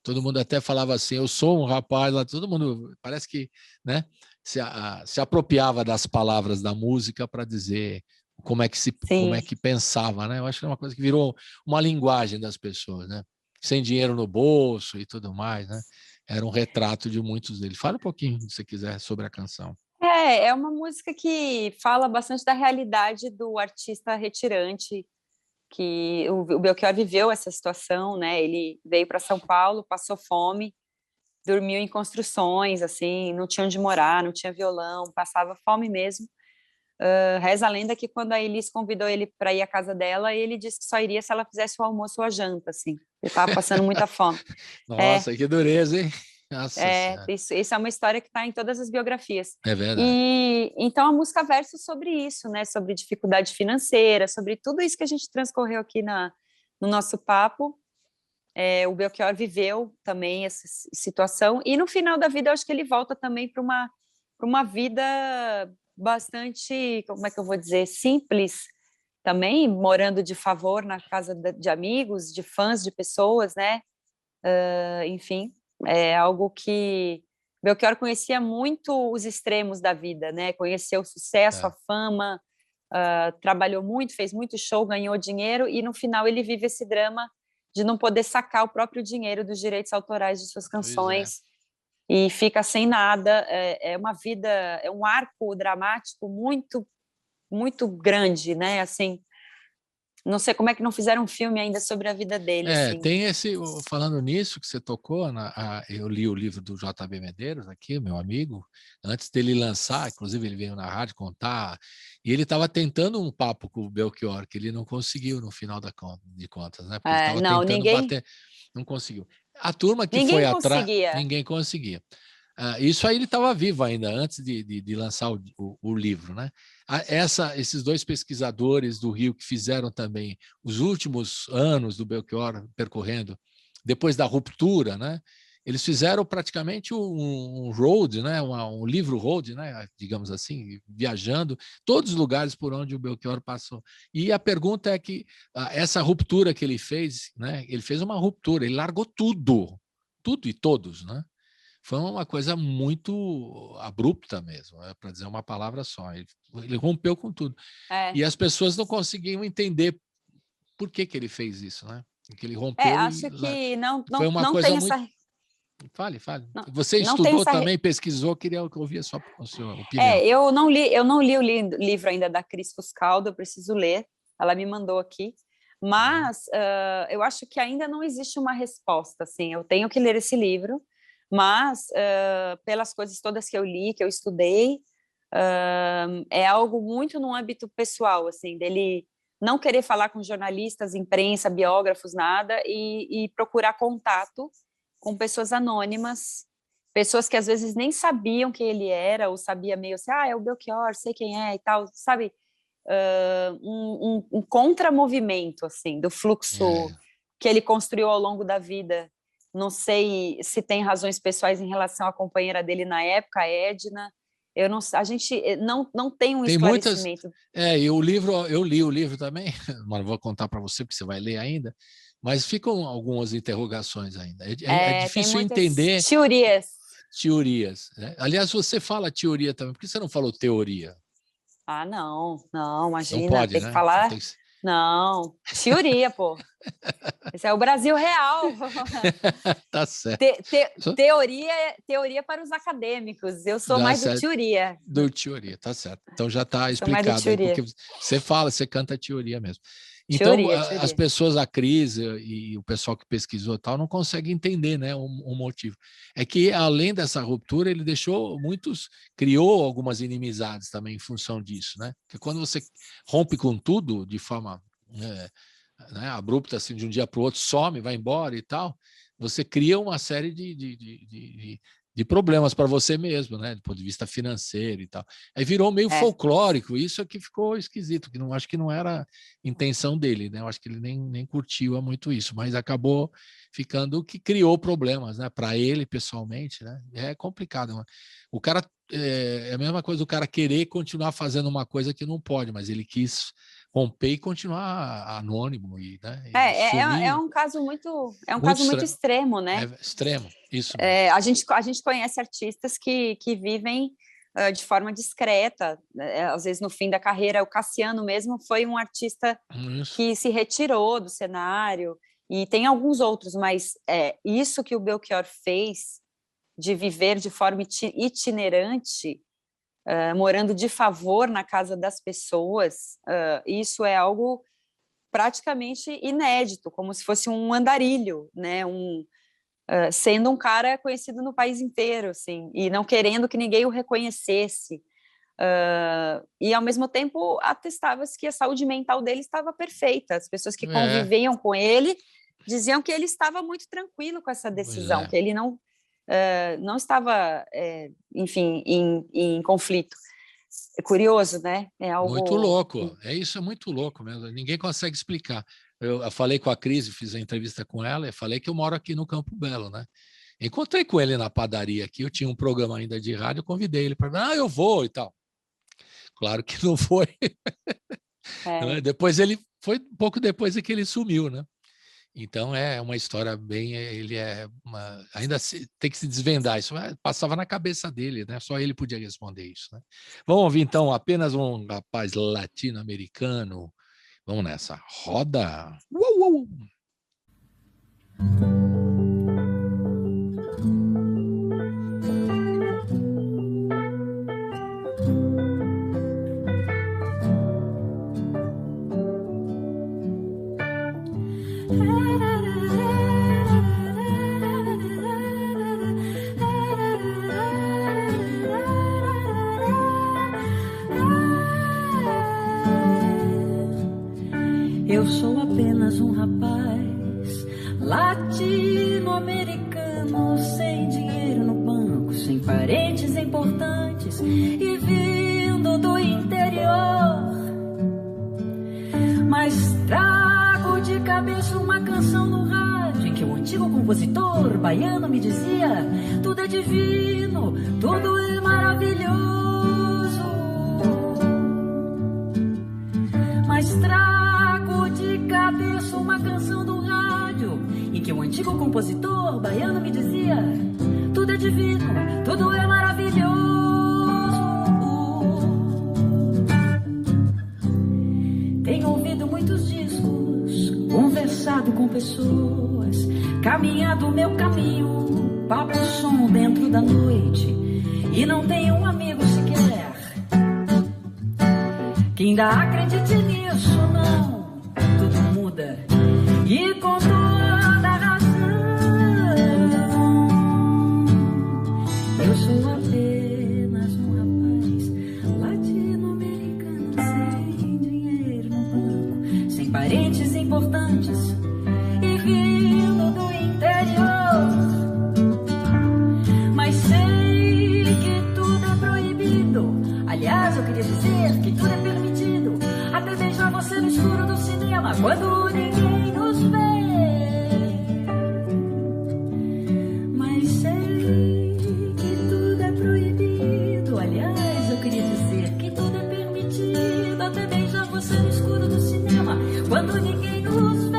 todo mundo até falava assim, eu sou um rapaz lá, todo mundo parece que, né, se apropriava das palavras da música para dizer como é que pensava, né? Eu acho que é uma coisa que virou uma linguagem das pessoas, né? Sem dinheiro no bolso e tudo mais, né? Era um retrato de muitos deles. Fala um pouquinho, se você quiser, sobre a canção. É uma música que fala bastante da realidade do artista retirante, que o Belchior viveu essa situação, né? Ele veio para São Paulo, passou fome, dormiu em construções, assim, não tinha onde morar, não tinha violão, passava fome mesmo. Reza a lenda que quando a Elis convidou ele para ir à casa dela, ele disse que só iria se ela fizesse o almoço ou a janta, assim. Ele estava passando muita fome. Nossa, que dureza, hein? Nossa isso é uma história que está em todas as biografias. É verdade. E então a música versa sobre isso, né? Sobre dificuldade financeira, sobre tudo isso que a gente transcorreu aqui no nosso papo. O Belchior viveu também essa situação e no final da vida eu acho que ele volta também para uma vida bastante, como é que eu vou dizer, simples também, morando de favor na casa de amigos, de fãs, de pessoas, né? Enfim. É algo que Belchior conhecia muito os extremos da vida, né? Conheceu o sucesso, a fama, trabalhou muito, fez muito show, ganhou dinheiro e no final ele vive esse drama de não poder sacar o próprio dinheiro dos direitos autorais de suas canções e fica sem nada. É uma vida, é um arco dramático muito, muito grande, né? Assim, não sei como é que não fizeram um filme ainda sobre a vida dele. Assim. Tem falando nisso que você tocou, eu li o livro do J.B. Medeiros aqui, meu amigo, antes dele lançar, inclusive ele veio na rádio contar, e ele estava tentando um papo com o Belchior, que ele não conseguiu no final de contas, né? Porque ele estava tentando bater, não conseguiu. A turma que foi atrás, ninguém conseguia. Isso aí ele estava vivo ainda, antes de lançar o livro, né? Esses dois pesquisadores do Rio que fizeram também os últimos anos do Belchior percorrendo, depois da ruptura, né? Eles fizeram praticamente um road, né? Um livro road, né? Digamos assim, viajando todos os lugares por onde o Belchior passou. E a pergunta é que essa ruptura que ele fez, né? Ele fez uma ruptura, ele largou tudo e todos, né? Foi uma coisa muito abrupta mesmo, para dizer uma palavra só. Ele rompeu com tudo. E as pessoas não conseguiam entender por que ele fez isso, né? Que ele rompeu. Acho que não foi uma não coisa tem muito... essa... Fale. Não, você estudou também, pesquisou, queria ouvir a sua opinião. Eu não li o livro ainda da Cris Fuscaldo, eu preciso ler, ela me mandou aqui, mas eu acho que ainda não existe uma resposta, assim, eu tenho que ler esse livro, mas pelas coisas todas que eu li, que eu estudei, é algo muito no âmbito pessoal, assim, dele não querer falar com jornalistas, imprensa, biógrafos, nada, e procurar contato com pessoas anônimas, pessoas que às vezes nem sabiam quem ele era, ou sabia meio assim, é o Belchior, sei quem é e tal, sabe? Um contramovimento, assim, do fluxo que ele construiu ao longo da vida. Não sei se tem razões pessoais em relação à companheira dele na época, a Edna, a gente não tem um Tem esclarecimento. E o livro, eu li o livro também, mas não vou contar para você, porque você vai ler ainda, mas ficam algumas interrogações ainda. É difícil entender teorias. Né? Aliás, você fala teoria também, por que você não falou teoria? Ah, não, imagina, não pode, tem né? que falar... Não, teoria, pô. Esse é o Brasil real. Tá certo. Teoria para os acadêmicos. Eu sou mais do teoria. Do teoria, tá certo. Então já está explicado. Aí, porque você canta teoria mesmo. Então, teoria. As pessoas, a Cris e o pessoal que pesquisou e tal, não conseguem entender, né, o motivo. É que, além dessa ruptura, ele criou algumas inimizades também em função disso, né? Porque quando você rompe com tudo de forma abrupta, assim, de um dia para o outro, some, vai embora e tal, você cria uma série de problemas para você mesmo, né? Do ponto de vista financeiro e tal. Aí virou meio folclórico, isso é que ficou esquisito, que acho que não era intenção dele, né? Eu acho que ele nem curtiu muito isso, mas acabou ficando o que criou problemas, né? Para ele, pessoalmente, né? É complicado. Né? O cara é a mesma coisa, o cara querer continuar fazendo uma coisa que não pode, mas ele quis romper e continuar anônimo. Né? É um caso muito extremo, né? Extremo, isso. A gente conhece artistas que vivem de forma discreta, às vezes no fim da carreira. O Cassiano mesmo foi um artista que se retirou do cenário, e tem alguns outros, mas isso que o Belchior fez, de viver de forma itinerante, morando de favor na casa das pessoas, isso é algo praticamente inédito, como se fosse um andarilho, né? Sendo um cara conhecido no país inteiro, assim, e não querendo que ninguém o reconhecesse. E, ao mesmo tempo, atestava-se que a saúde mental dele estava perfeita. As pessoas que conviviam com ele diziam que ele estava muito tranquilo com essa decisão, que ele não estava, enfim, em conflito. É curioso, né? É algo... Muito louco. Isso é muito louco mesmo. Ninguém consegue explicar. Eu falei com a Cris, fiz a entrevista com ela, e falei que eu moro aqui no Campo Belo, né? Encontrei com ele na padaria aqui, eu tinha um programa ainda de rádio, eu convidei ele para eu vou e tal. Claro que não foi. Depois foi um pouco depois que ele sumiu, né? Então é uma história bem, ainda tem que se desvendar, isso passava na cabeça dele, né? Só ele podia responder isso, né? Vamos ouvir então apenas um rapaz latino-americano. Vamos nessa, roda! Uou! Eu sou apenas um rapaz latino-americano, sem dinheiro no banco, sem parentes importantes e vindo do interior. Mas trago de cabeça uma canção no rádio em que o antigo compositor baiano me dizia: tudo é divino, tudo é maravilhoso. Mas trago de cabeça uma canção do rádio em que o antigo compositor baiano me dizia: tudo é divino, tudo é maravilhoso. Tenho ouvido muitos discos, conversado com pessoas, caminhado o meu caminho, papo som dentro da noite, e não tenho um amigo sequer que ainda acredite nisso, não. Tudo muda e com toda razão. Eu sou apenas um rapaz latino-americano, sem dinheiro no banco, sem parentes importantes e vindo do interior. Mas sei que tudo é proibido. Aliás, eu queria dizer que tudo é permitido. Até beijar você no escuro do cinema, quando ninguém nos vê. Mas sei que tudo é proibido. Aliás, dança no escuro do cinema, quando ninguém nos vê.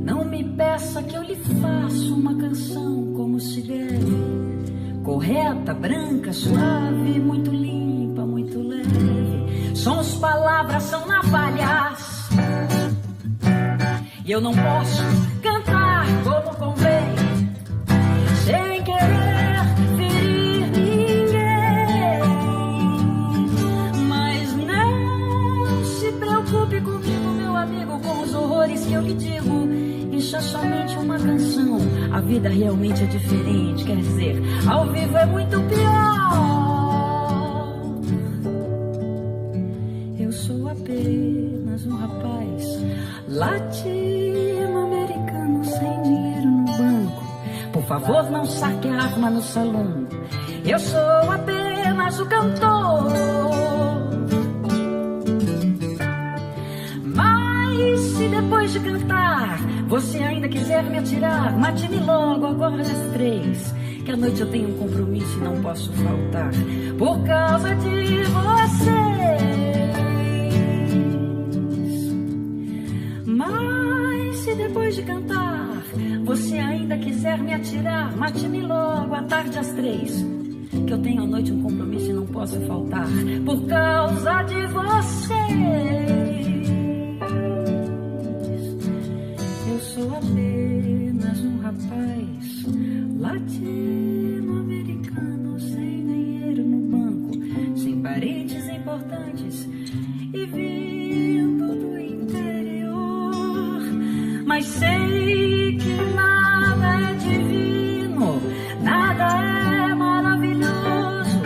Não me peça que eu lhe faça uma canção como se deve, correta, branca, suave, muito limpa, muito leve. Sons, palavras são navalhas, e eu não posso cantar como convém, sem querer ferir ninguém. Mas não se preocupe comigo, meu amigo, com os horrores que eu lhe digo. Isso é somente uma canção, a vida realmente é diferente, quer dizer, ao vivo é muito pior. Eu sou apenas um rapaz latino-americano sem dinheiro no banco. Por favor, não saque a arma no salão. Eu sou apenas o cantor. Mas se depois de cantar você ainda quiser me atirar, mate-me logo agora às 3, que à noite eu tenho um compromisso e não posso faltar por causa de vocês. Mas se depois de cantar você ainda quiser me atirar, mate-me logo à tarde às 3, que eu tenho à noite um compromisso e não posso faltar por causa de vocês. Eu sou apenas um rapaz latino-americano sem dinheiro no banco, sem parentes importantes e vindo do interior. Mas sei que nada é divino, nada é maravilhoso,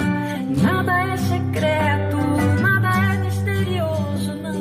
nada é secreto, nada é misterioso, não.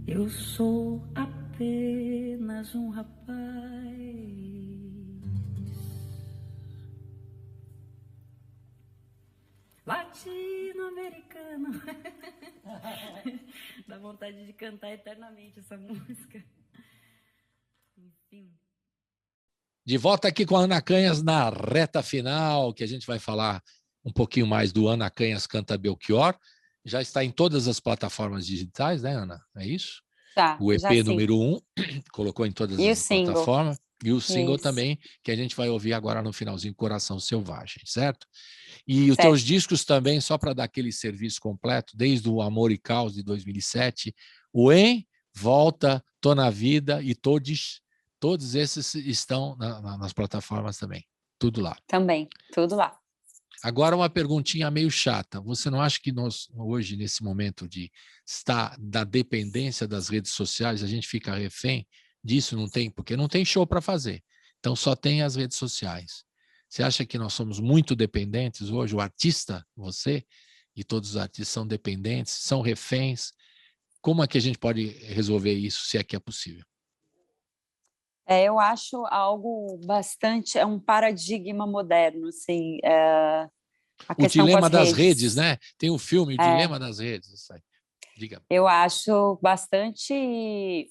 Eu sou apenas um rapaz latino-americano. Dá vontade de cantar eternamente essa música. Enfim. De volta aqui com a Ana Canhas na reta final, que a gente vai falar um pouquinho mais do Ana Canhas Canta Belchior. Já está em todas as plataformas digitais, né, Ana? É isso? Tá, O EP já sim. número 1 colocou em todas E o as single. plataformas. E o single Isso. também, que a gente vai ouvir agora no finalzinho, Coração Selvagem, certo? E os Certo. teus discos também, só para dar aquele serviço completo, desde o Amor e Caos de 2007, o Em, Volta, Tô na Vida e todos esses estão nas plataformas também. Tudo lá. Também, tudo lá. Agora uma perguntinha meio chata. Você não acha que nós, hoje, nesse momento da dependência das redes sociais, a gente fica refém disso? Não tem, porque não tem show para fazer. Então só tem as redes sociais. Você acha que nós somos muito dependentes hoje? O artista, você e todos os artistas são dependentes, são reféns. Como é que a gente pode resolver isso, se é que é possível? Eu acho algo bastante, é um paradigma moderno, assim, a O questão dilema com as das redes, né? Tem um filme, O É. Dilema das Redes. Isso aí. Diga. Eu acho bastante...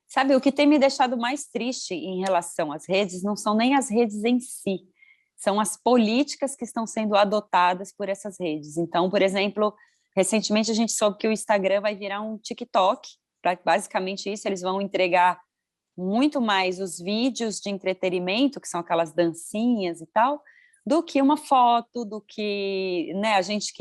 sabe, o que tem me deixado mais triste em relação às redes não são nem as redes em si, são as políticas que estão sendo adotadas por essas redes. Então, por exemplo, recentemente a gente soube que o Instagram vai virar um TikTok, basicamente isso, eles vão entregar muito mais os vídeos de entretenimento, que são aquelas dancinhas e tal, do que uma foto, do que, né, a gente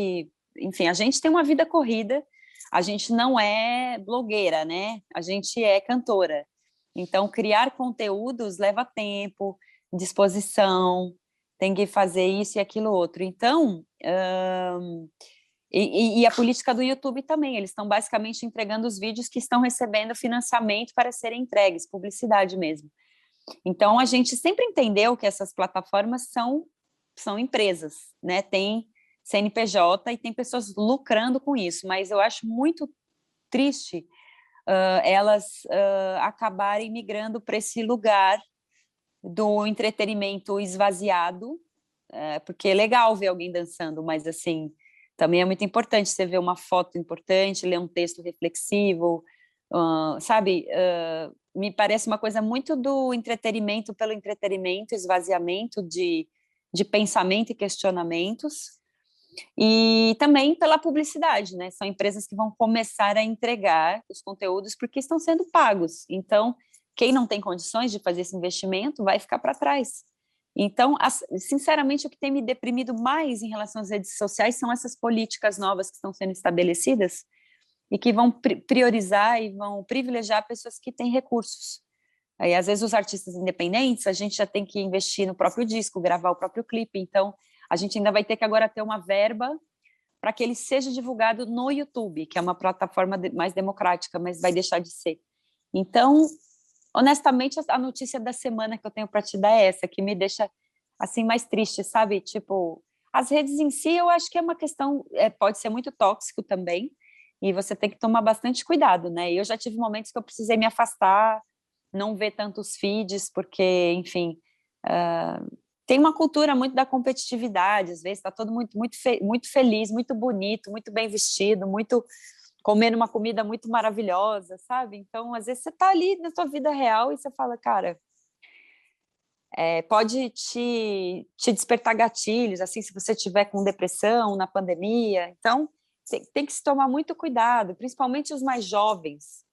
tem uma vida corrida, a gente não é blogueira, né? A gente é cantora. Então, criar conteúdos leva tempo, disposição, tem que fazer isso e aquilo outro. Então, E a política do YouTube também, eles estão basicamente entregando os vídeos que estão recebendo financiamento para serem entregues, publicidade mesmo. Então, a gente sempre entendeu que essas plataformas são empresas, né? Tem CNPJ e tem pessoas lucrando com isso, mas eu acho muito triste elas acabarem migrando para esse lugar do entretenimento esvaziado, porque é legal ver alguém dançando, mas assim, também é muito importante você ver uma foto importante, ler um texto reflexivo, sabe? Me parece uma coisa muito do entretenimento pelo entretenimento, esvaziamento de pensamento e questionamentos, e também pela publicidade, né? São empresas que vão começar a entregar os conteúdos porque estão sendo pagos. Então, quem não tem condições de fazer esse investimento vai ficar para trás. Então, sinceramente, o que tem me deprimido mais em relação às redes sociais são essas políticas novas que estão sendo estabelecidas e que vão priorizar e vão privilegiar pessoas que têm recursos. Aí, às vezes, os artistas independentes, a gente já tem que investir no próprio disco, gravar o próprio clipe, então a gente ainda vai ter que agora ter uma verba para que ele seja divulgado no YouTube, que é uma plataforma mais democrática, mas vai deixar de ser. Então, honestamente, a notícia da semana que eu tenho para te dar é essa, que me deixa assim mais triste, sabe? Tipo, as redes em si, eu acho que é uma questão, pode ser muito tóxico também, e você tem que tomar bastante cuidado, né? Eu já tive momentos que eu precisei me afastar, não ver tantos feeds, porque, enfim, tem uma cultura muito da competitividade, às vezes está todo muito feliz, muito bonito, muito bem vestido, muito comendo uma comida muito maravilhosa, sabe? Então, às vezes você está ali na sua vida real e você fala, cara, pode te despertar gatilhos, assim, se você tiver com depressão na pandemia. Então, tem que se tomar muito cuidado, principalmente os mais jovens,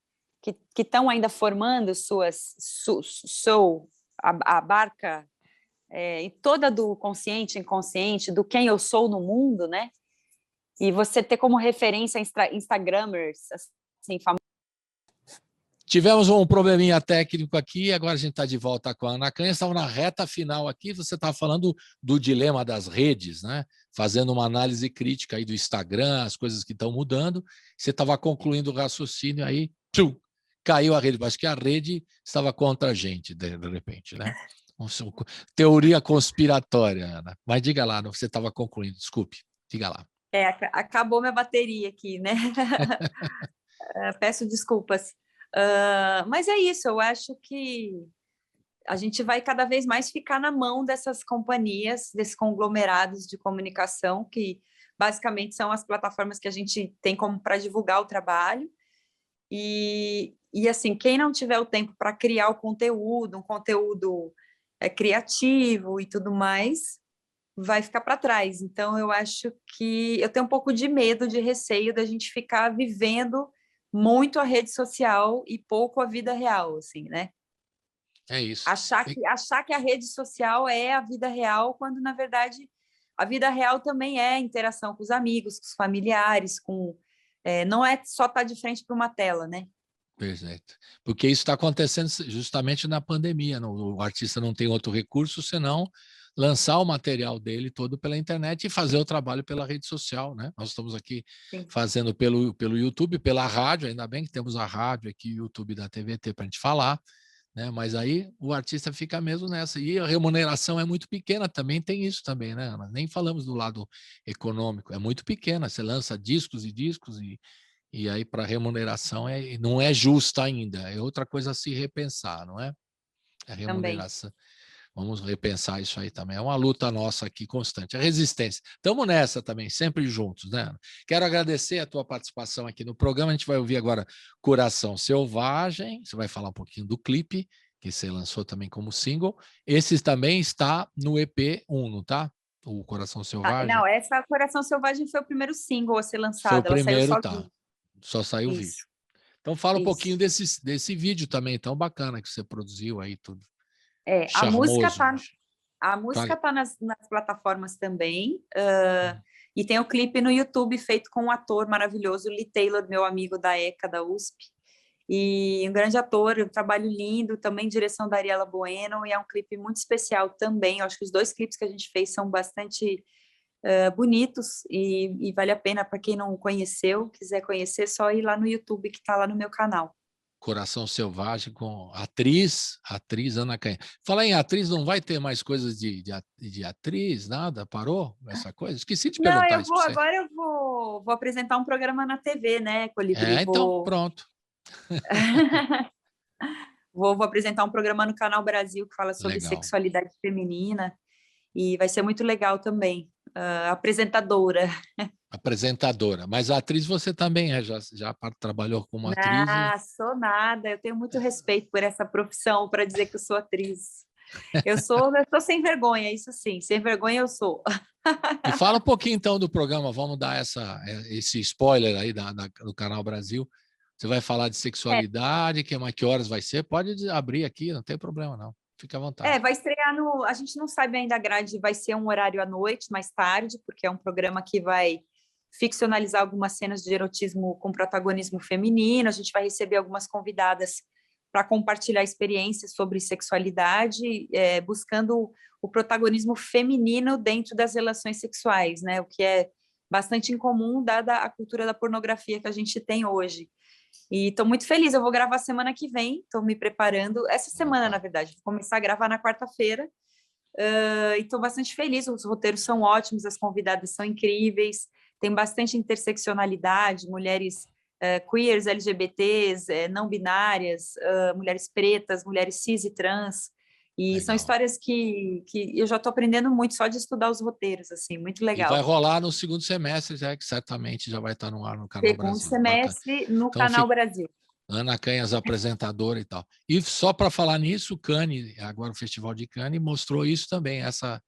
que estão ainda formando a barca e toda do consciente, inconsciente, do quem eu sou no mundo, né? E você ter como referência Instagramers, assim, famosos. Tivemos um probleminha técnico aqui, agora a gente está de volta com a Ana Canha, estava na reta final aqui, você estava falando do dilema das redes, né? Fazendo uma análise crítica aí do Instagram, as coisas que estão mudando, você estava concluindo o raciocínio aí, caiu a rede, acho que a rede estava contra a gente, de repente, né? Teoria conspiratória, Ana. Mas diga lá, você estava concluindo, desculpe, diga lá. Acabou minha bateria aqui, né? Peço desculpas. Mas é isso, eu acho que a gente vai cada vez mais ficar na mão dessas companhias, desses conglomerados de comunicação, que basicamente são as plataformas que a gente tem como para divulgar o trabalho. E assim, quem não tiver o tempo para criar o conteúdo, um conteúdo criativo e tudo mais, vai ficar para trás. Então, eu acho que eu tenho um pouco de medo, de receio da gente ficar vivendo muito a rede social e pouco a vida real, assim, né? É isso. Achar que a rede social é a vida real, quando, na verdade, a vida real também é a interação com os amigos, com os familiares, não é só estar de frente para uma tela, né? Perfeito. Porque isso está acontecendo justamente na pandemia. O artista não tem outro recurso senão lançar o material dele todo pela internet e fazer o trabalho pela rede social, né? Nós estamos aqui fazendo pelo YouTube, pela rádio, ainda bem que temos a rádio aqui, o YouTube da TVT para a gente falar, né? Mas aí o artista fica mesmo nessa. E a remuneração é muito pequena, também tem isso também, né, Ana? Nem falamos do lado econômico, é muito pequena. Você lança discos e discos e aí, para remuneração, não é justa ainda. É outra coisa a se repensar, não é? A remuneração. Também. Vamos repensar isso aí também. É uma luta nossa aqui constante. A resistência. Estamos nessa também, sempre juntos, né? Quero agradecer a tua participação aqui no programa. A gente vai ouvir agora Coração Selvagem. Você vai falar um pouquinho do clipe, que você lançou também como single. Esse também está no EP 1, não tá? O Coração Selvagem. Não, essa Coração Selvagem foi o primeiro single a ser lançado. Foi o primeiro, ela saiu sozinha. Só saiu o vídeo. Então fala um pouquinho desse vídeo também, tão bacana que você produziu aí, tudo. Charmoso. A música tá nas plataformas também, e tem o clipe no YouTube feito com um ator maravilhoso, Lee Taylor, meu amigo da ECA, da USP, e um grande ator, um trabalho lindo, também direção da Ariela Bueno, e é um clipe muito especial também. Eu acho que os dois clipes que a gente fez são bastante bonitos, e vale a pena para quem não conheceu, quiser conhecer, só ir lá no YouTube, que está lá no meu canal. Coração Selvagem, com atriz Ana Canha. Falar em atriz, não vai ter mais coisas de atriz, nada? Parou essa coisa? Esqueci de perguntar Não, isso pra você. agora eu vou apresentar um programa na TV, né, Colibri? Então, pronto. Vou apresentar um programa no Canal Brasil que fala sobre sexualidade feminina, e vai ser muito legal também. Apresentadora. Apresentadora. Mas a atriz você também já trabalhou como atriz? Sou nada. Eu tenho muito respeito por essa profissão, para dizer que eu sou atriz. Eu sou sem vergonha, isso sim. Sem vergonha eu sou. E fala um pouquinho então do programa. Vamos dar esse spoiler aí do Canal Brasil. Você vai falar de sexualidade, que horas vai ser? Pode abrir aqui, não tem problema não. Fica à vontade. Vai estrear a gente não sabe ainda a grade, vai ser um horário à noite, mais tarde, porque é um programa que vai ficcionalizar algumas cenas de erotismo com protagonismo feminino. A gente vai receber algumas convidadas para compartilhar experiências sobre sexualidade, buscando o protagonismo feminino dentro das relações sexuais, né? O que é bastante incomum, dada a cultura da pornografia que a gente tem hoje. E estou muito feliz, eu vou gravar semana que vem, estou me preparando, essa semana, na verdade, vou começar a gravar na quarta-feira, e estou bastante feliz, os roteiros são ótimos, as convidadas são incríveis, tem bastante interseccionalidade, mulheres queers, LGBTs, não binárias, mulheres pretas, mulheres cis e trans, e legal. São histórias que eu já estou aprendendo muito só de estudar os roteiros, assim, muito legal. E vai rolar no segundo semestre, que certamente já vai estar no ar no Canal Brasil. Segundo semestre no Canal Brasil. Ana Canhas, apresentadora e tal. E só para falar nisso, o Cannes, agora o Festival de Cannes, mostrou isso também, essa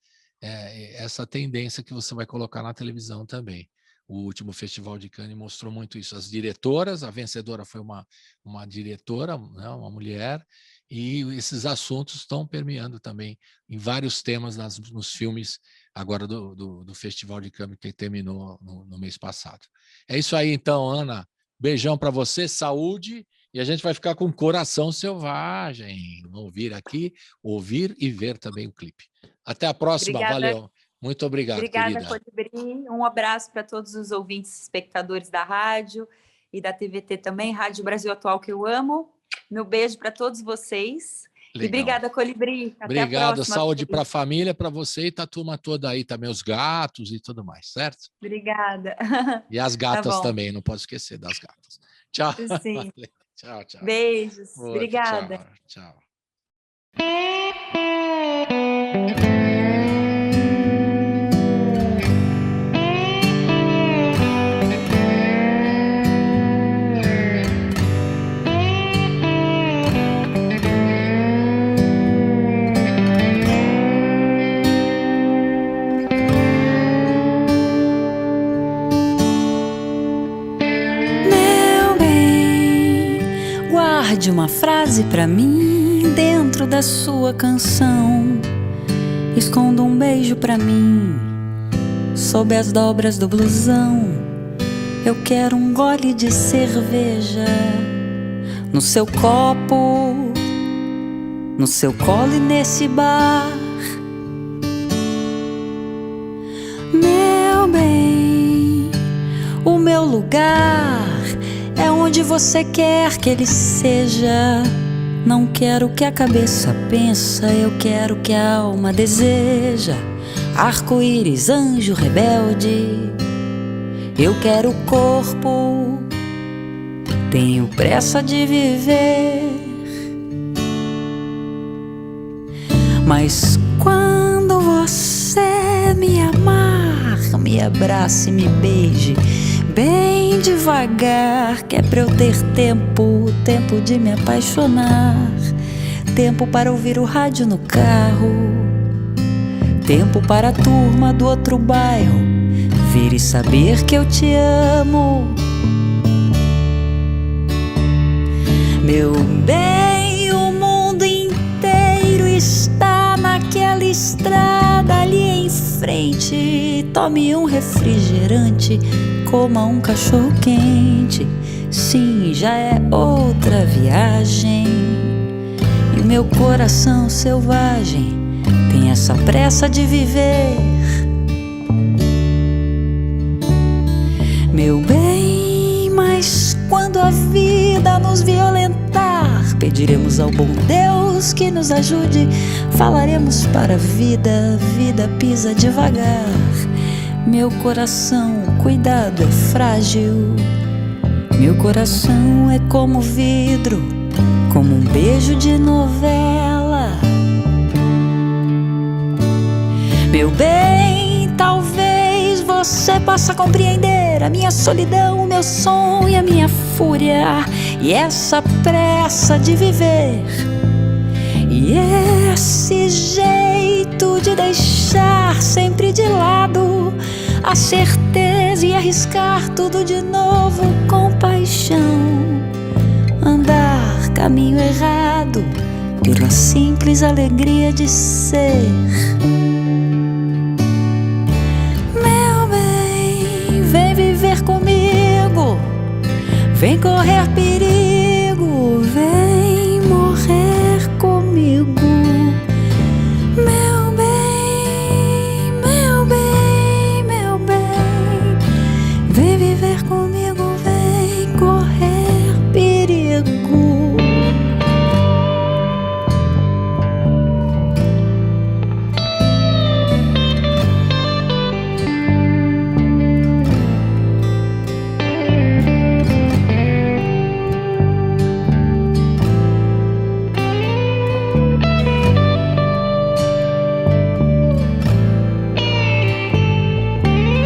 tendência que você vai colocar na televisão também. O último Festival de Cannes mostrou muito isso. As diretoras, a vencedora foi uma diretora, né, uma mulher, e esses assuntos estão permeando também em vários temas nos filmes agora do Festival de Cannes, que terminou no mês passado. É isso aí, então, Ana. Beijão para você, saúde, e a gente vai ficar com Coração Selvagem. Ouvir e ver também o clipe. Até a próxima, Obrigada. Valeu. Muito obrigado, Obrigada, querida. Colibri. Um abraço para todos os ouvintes, espectadores da rádio e da TVT também, Rádio Brasil Atual, que eu amo. Meu beijo para todos vocês. Legal. E obrigada, Colibri. Até obrigado, a próxima. Saúde para a família, para você e para a turma toda aí também, os gatos e tudo mais, certo? Obrigada. E as gatas Tá também, não pode esquecer das gatas. Tchau. Sim. Tchau, tchau. Beijos. Obrigada. Tchau. Guarde uma frase pra mim dentro da sua canção. Esconda um beijo pra mim sob as dobras do blusão. Eu quero um gole de cerveja no seu copo, no seu colo e nesse bar. Meu bem, o meu lugar é onde você quer que ele seja. Não quero o que a cabeça pensa, eu quero o que a alma deseja. Arco-íris, anjo rebelde, eu quero o corpo, tenho pressa de viver. Mas quando você me amar, me abrace e me beije bem devagar, que é pra eu ter tempo de me apaixonar. Tempo para ouvir o rádio no carro, tempo para a turma do outro bairro vir e saber que eu te amo. Meu bem, o mundo inteiro está naquela estrada ali em frente. Tome um refrigerante, coma um cachorro quente. Sim, já é outra viagem. E o meu coração selvagem tem essa pressa de viver. Meu bem, mas quando a vida nos violentar, pediremos ao bom Deus que nos ajude. Falaremos para a vida, vida pisa devagar. Meu coração, cuidado, é frágil. Meu coração é como vidro, como um beijo de novela. Meu bem, talvez você possa compreender a minha solidão, o meu som e a minha fúria, e essa pressa de viver, e esse jeito de deixar sempre de lado a certeza e arriscar tudo de novo com paixão. Andar caminho errado pela simples alegria de ser. Meu bem, vem viver comigo, vem correr perigo, vem morrer comigo. Meu bem, meu bem, meu bem, vem viver comigo, vem correr perigo.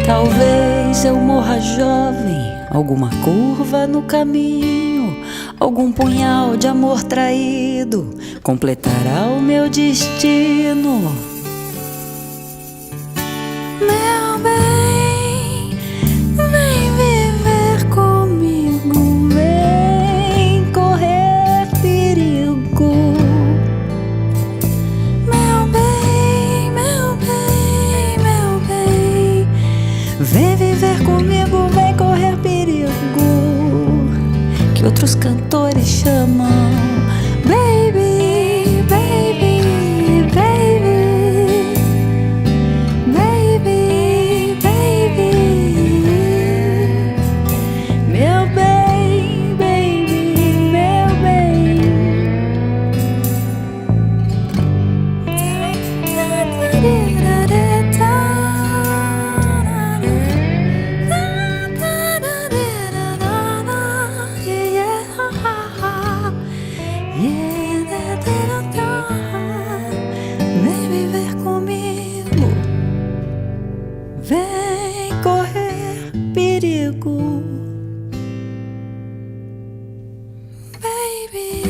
Talvez eu morra jovem, alguma curva no caminho, algum punhal de amor traído completará o meu destino. Meu bem, vem viver comigo, vem correr perigo. Meu bem, meu bem, meu bem, vem viver comigo, vem correr perigo, que outros cantores chamam baby, baby, baby, baby, baby. Meu bem, baby, meu bem. Vem viver comigo, vem correr perigo, baby.